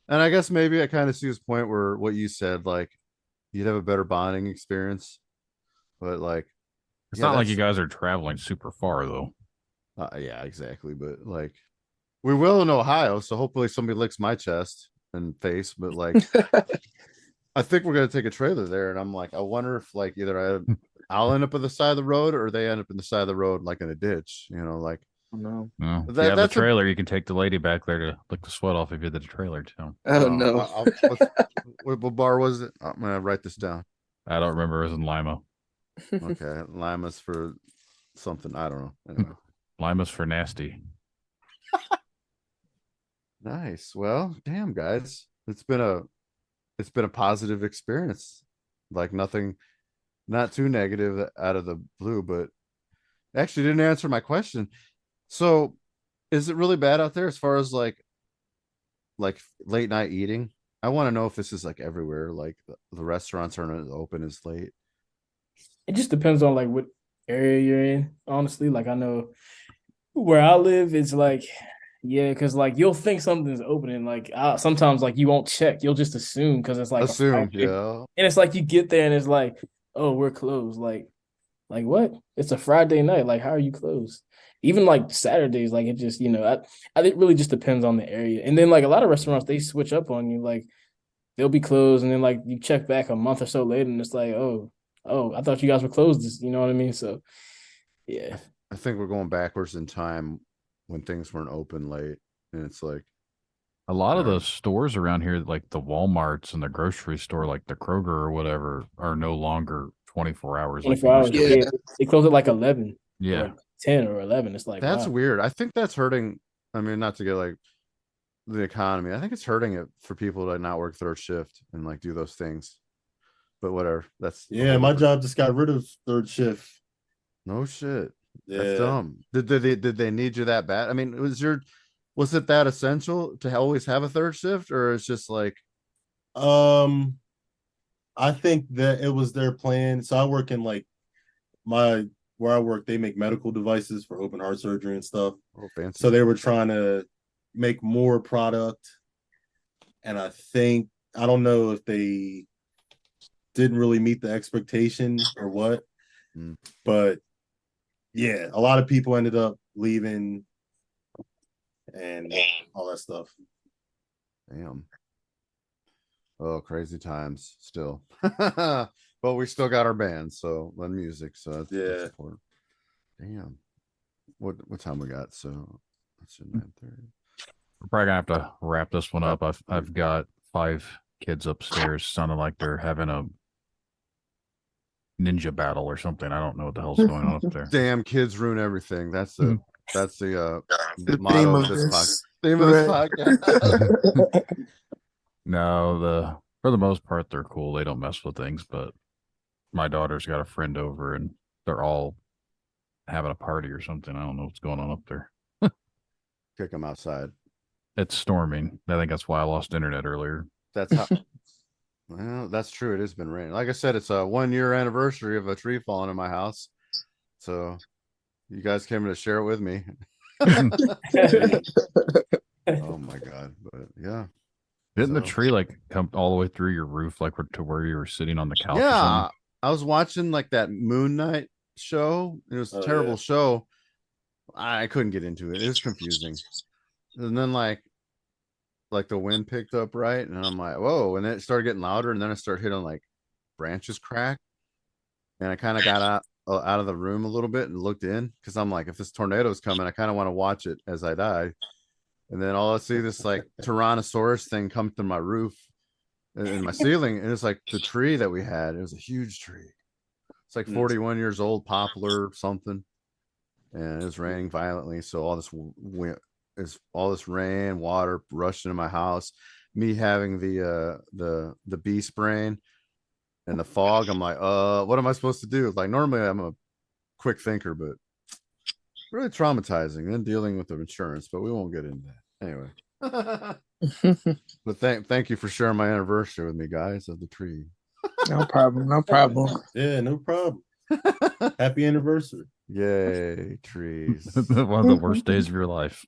And I guess maybe I kind of see his point where what you said, like you'd have a better bonding experience, but like it's not like you guys are traveling super far though. Yeah, exactly. But like we will in Ohio, so hopefully somebody licks my chest and face. But like, I think we're gonna take a trailer there, and I'm like, I wonder if like either I'll end up on the side of the road, or they end up in the side of the road, like in a ditch. Like, no. If you have the trailer, you can take the lady back there to lick the sweat off if you're the trailer too. Oh no! What bar was it? I'm gonna write this down. I don't remember. It was in Lima. Okay, Lima's for something. I don't know. Anyway. Lima's for nasty. Nice. Well, damn guys, it's been a positive experience. Like nothing, not too negative out of the blue, but actually didn't answer my question. So, is it really bad out there as far as like late night eating? I want to know if this is like everywhere. Like the restaurants aren't open as late. It just depends on like what area you're in. Honestly, like I know where I live, it's like. Yeah, because like you'll think something's opening. Like sometimes like you won't check. You'll just assume because it's like yeah. And it's like you get there and it's like, oh, we're closed. Like what? It's a Friday night. Like how are you closed? Even like Saturdays, like it just I think it really just depends on the area. And then like a lot of restaurants they switch up on you. Like they'll be closed and then like you check back a month or so later and it's like oh I thought you guys were closed. You know what I mean? So yeah, I think we're going backwards in time. When things weren't open late, and it's like a lot of those stores around here, like the Walmarts and the grocery store, like the Kroger or whatever, are no longer 24 hours. 24 hours. Yeah. They close at like 11. Yeah. Or 10 or 11. It's like that's weird. I think that's hurting. I mean, not to get like the economy. I think it's hurting it for people to not work third shift and like do those things. But whatever. That's my job just got rid of third shift. No shit. Yeah. That's dumb. Did they need you that bad? I mean, was it that essential to always have a third shift, or it's just like I think that it was their plan. So I work in like where I work, they make medical devices for open heart surgery and stuff. Oh, fancy. So they were trying to make more product and I don't know if they didn't really meet the expectation or what, but yeah, a lot of people ended up leaving and all that stuff. Damn. Oh, crazy times still. But we still got our band, so and music, so that's important. Damn. What time we got? So that's 9:30. We're probably gonna have to wrap this one up. I've got 5 kids upstairs sounding like they're having a ninja battle or something. I don't know what the hell's going on up there. Damn, kids ruin everything. That's the The motto theme of of this this. podcast. Theme of this podcast. No, for the most part they're cool. They don't mess with things, but my daughter's got a friend over and they're all having a party or something. I don't know what's going on up there. Kick them outside. It's storming. I think that's why I lost internet earlier. That's how. Well, that's true. It has been raining. Like I said, it's a 1-year anniversary of a tree falling in my house. So you guys came to share it with me. Oh my God. But yeah. Didn't the tree like come all the way through your roof, like to where you were sitting on the couch? Yeah. I was watching like that Moon Knight show. It was a terrible show. I couldn't get into it. It was confusing. And then like the wind picked up, right? And I'm like, whoa. And then it started getting louder. And then I started hitting like branches crack. And I kind of got out of the room a little bit and looked in because I'm like, if this tornado's coming, I kind of want to watch it as I die. And then all I see this like Tyrannosaurus thing come through my roof in my ceiling. And it's like the tree that we had. It was a huge tree. It's like 41 years old, poplar something. And it was raining violently. So all this rain, water rushed into my house. Me having the beast brain and the fog. I'm like, what am I supposed to do? Like normally I'm a quick thinker, but really traumatizing. And then dealing with the insurance, but we won't get into that anyway. But thank you for sharing my anniversary with me, guys, of the tree. No problem. No problem. Yeah, no problem. Happy anniversary. Yay, trees. One of the worst days of your life.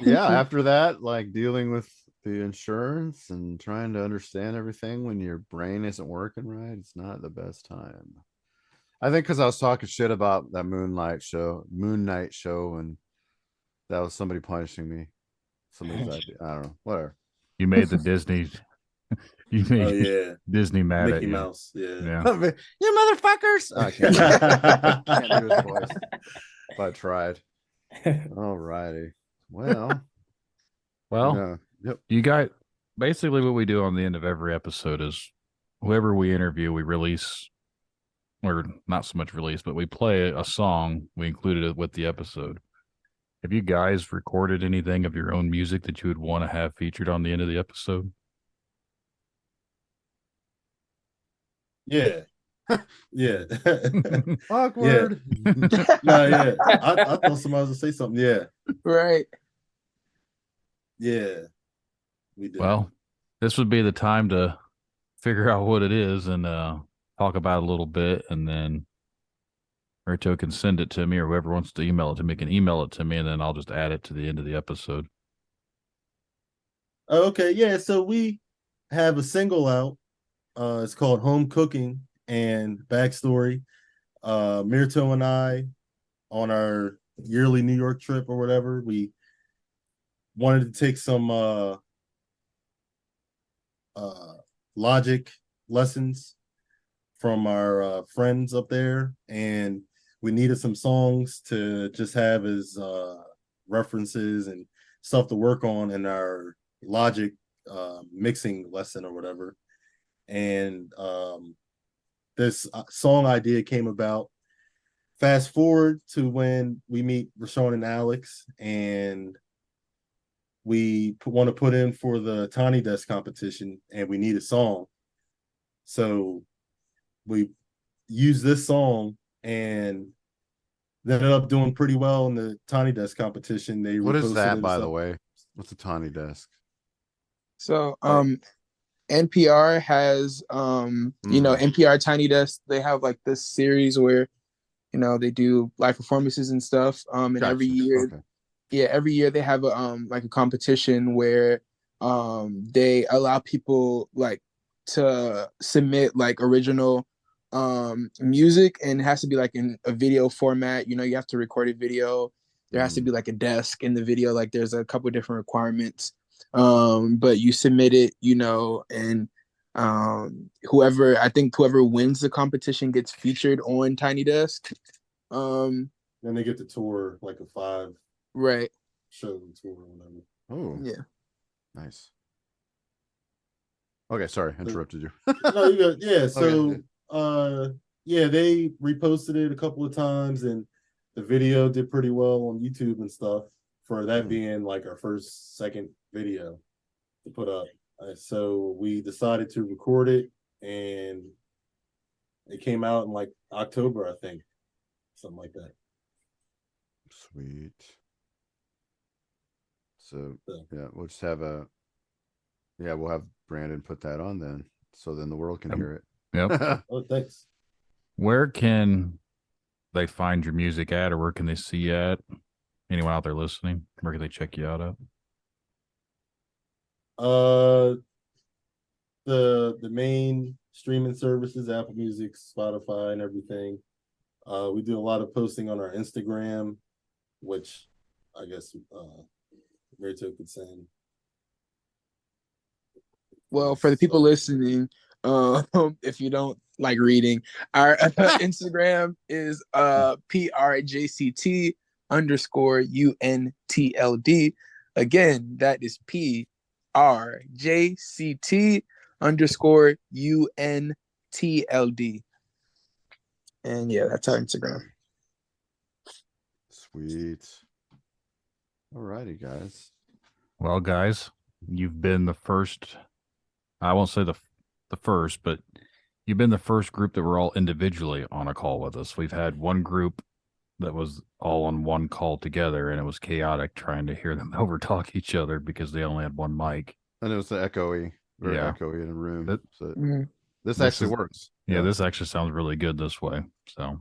Yeah, after that, like dealing with the insurance and trying to understand everything when your brain isn't working right, it's not the best time. I think because I was talking shit about that Moon Knight show, and that was somebody punishing me. Somebody's idea. I don't know. Whatever. You made the Disney. You made Disney mad Mickey at you. Mouse. Yeah. You motherfuckers. I can't do his voice. If I tried. All righty. Well. Yep. You got basically what we do on the end of every episode is whoever we interview, we release, or not so much release, but we play a song. We included it with the episode. Have you guys recorded anything of your own music that you would want to have featured on the end of the episode? Yeah. Yeah. Awkward. Yeah. No, yeah. I thought somebody was gonna say something. Yeah. Right. Yeah. We did. Well, this would be the time to figure out what it is and talk about it a little bit, and then Mirto can send it to me, or whoever wants to email it to me can email it to me, and then I'll just add it to the end of the episode. Okay, yeah. So we have a single out. It's called Home Cooking, and backstory. Mirto and I, on our yearly New York trip or whatever, we wanted to take some Logic lessons from our friends up there, and we needed some songs to just have as references and stuff to work on in our Logic mixing lesson or whatever. And this song idea came about. Fast forward to when we meet Rashon and Alex, and we want to put in for the Tiny Desk competition, and we need a song. So we use this song, and they ended up doing pretty well in the Tiny Desk competition. What is that, by the way? What's a Tiny Desk? So NPR has NPR Tiny Desk. They have like this series where they do live performances and stuff. And every year, every year they have a competition where they allow people like to submit like original music, and it has to be like in a video format. You know, you have to record a video. There has to be like a desk in the video. Like there's a couple different requirements. But you submit it, you know, and whoever wins the competition gets featured on Tiny Desk. Then they get to tour like a 5 right show tour or whatever. Oh, yeah, nice. Okay, sorry, interrupted you. No, you got, yeah. So, Okay. yeah, they reposted it a couple of times, and the video did pretty well on YouTube and stuff for that being like our second video to put up. So we decided to record it, and it came out in like October, I think, something like that. Sweet. So yeah, we'll just have we'll have Brandon put that on then, so then the world can hear it. Yep. Oh, thanks. Where can they find your music at, or where can they see you at? Anyone out there listening, where can they check you out at? The main streaming services, Apple Music, Spotify, and everything. We do a lot of posting on our Instagram, which I guess Mirto could send. well, for the people listening, if you don't like reading, our Instagram is PRJCT_UNTLD. Again, that is PRJCT_UNTLD. And yeah, that's our Instagram. Sweet. Alrighty, guys. Well, guys, you've been the first. I won't say the first, but you've been the first group that were all individually on a call with us. We've had one group that was all on one call together, and it was chaotic trying to hear them over talk each other because they only had one mic. And it was the echoey, very Yeah. echoey in a room. So Mhm. this actually works. Yeah, this actually sounds really good this way. So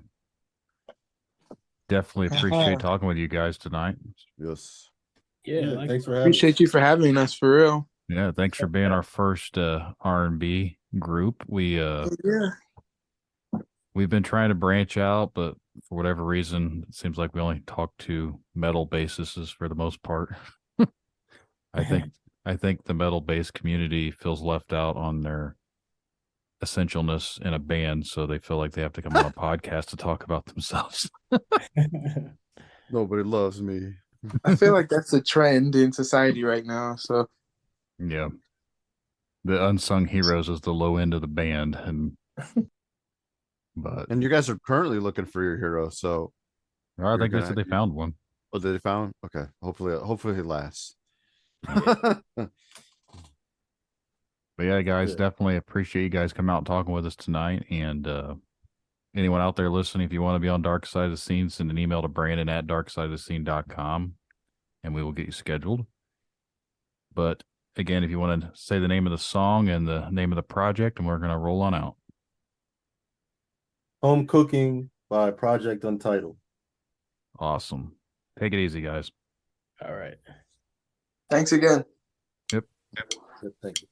definitely appreciate talking with you guys tonight. Yes. Yeah, thanks for having Appreciate you for having us, for real. Yeah, thanks for being our first R&B group. Yeah. We've been trying to branch out, but for whatever reason, it seems like we only talk to metal bassists for the most part. I think the metal bass community feels left out on their essentialness in a band, so they feel like they have to come on a podcast to talk about themselves. Nobody loves me. I feel like that's a trend in society right now. So Yeah. The unsung heroes is the low end of the band, but And you guys are currently looking for your hero, so I think they said they found one. Oh, did they found? Okay. Hopefully he lasts. But yeah, guys, definitely appreciate you guys coming out and talking with us tonight. And anyone out there listening, if you want to be on Dark Side of the Scene, send an email to brandon@darksideofthescene.com and we will get you scheduled. But again, if you want to say the name of the song and the name of the project, and we're going to roll on out. Home Cooking by Project Untitled. Awesome. Take it easy, guys. All right. thanks again. Yep. Thank you.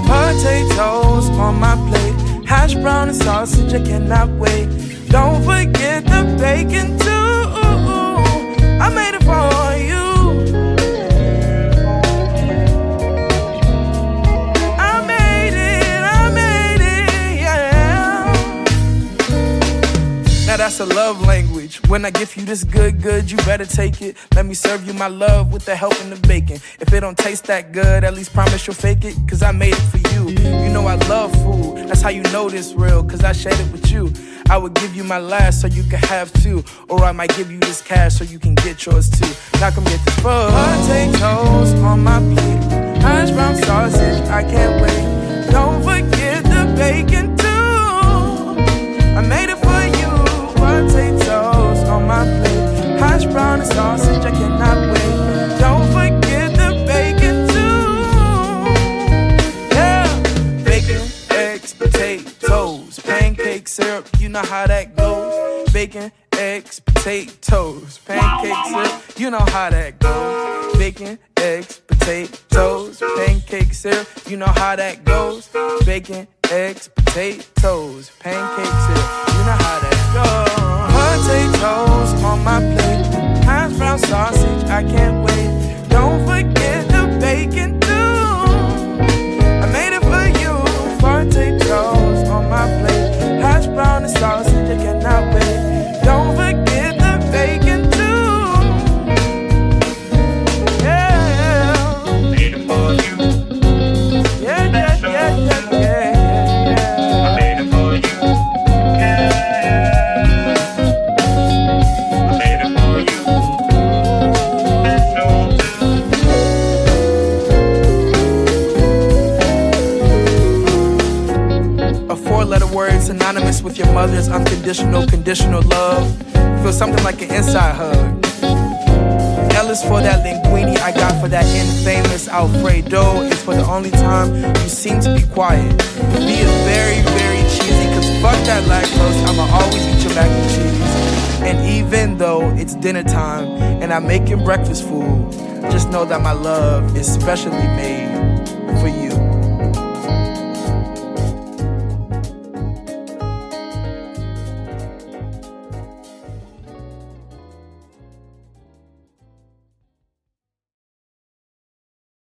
Potatoes on my plate, hash brown and sausage, I cannot wait. Don't forget the bacon too. I made it for you. I made it, yeah. Now that's a love language. When I give you this good, you better take it. Let me serve you my love with the help in the bacon. If it don't taste that good, at least promise you'll fake it, cause I made it for you. You know I love food, that's how you know this real, cause I shared it with you. I would give you my last so you can have two, or I might give you this cash so you can get yours too. Now come get this food. Potatoes on my plate, hash brown sausage, I can't wait. Don't forget the bacon too. I made it for you. Potatoes on my plate, hash brown and sausage, I cannot wait. Don't forget the bacon too. Yeah, bacon, eggs, potatoes. know how that goes. Bacon, eggs, potatoes, pancakes, syrup, you know how that goes. Bacon, eggs, potatoes, pancakes, syrup, you know how that goes. Bacon, eggs, potatoes, pancakes, syrup, you know how that goes. Potatoes on my plate, hash brown sausage, I can't wait. Don't forget the bacon too. I made it for you. Potatoes on my plate, hash brown and sausage, I cannot wait. Don't forget the bacon too. Yeah. Made it for you. Yeah, yeah, yeah, yeah, yeah. I made it for you. Yeah, yeah. I made it for you. A four-letter word synonymous with your mother's unconditional, conditional love. Feel something like an inside hug. L is for that linguine I got for that infamous Alfredo. It's for the only time you seem to be quiet. B is very, very cheesy, cause fuck that lactose, I'ma always eat your mac and cheese. And even though it's dinner time and I'm making breakfast food, just know that my love is specially made for you.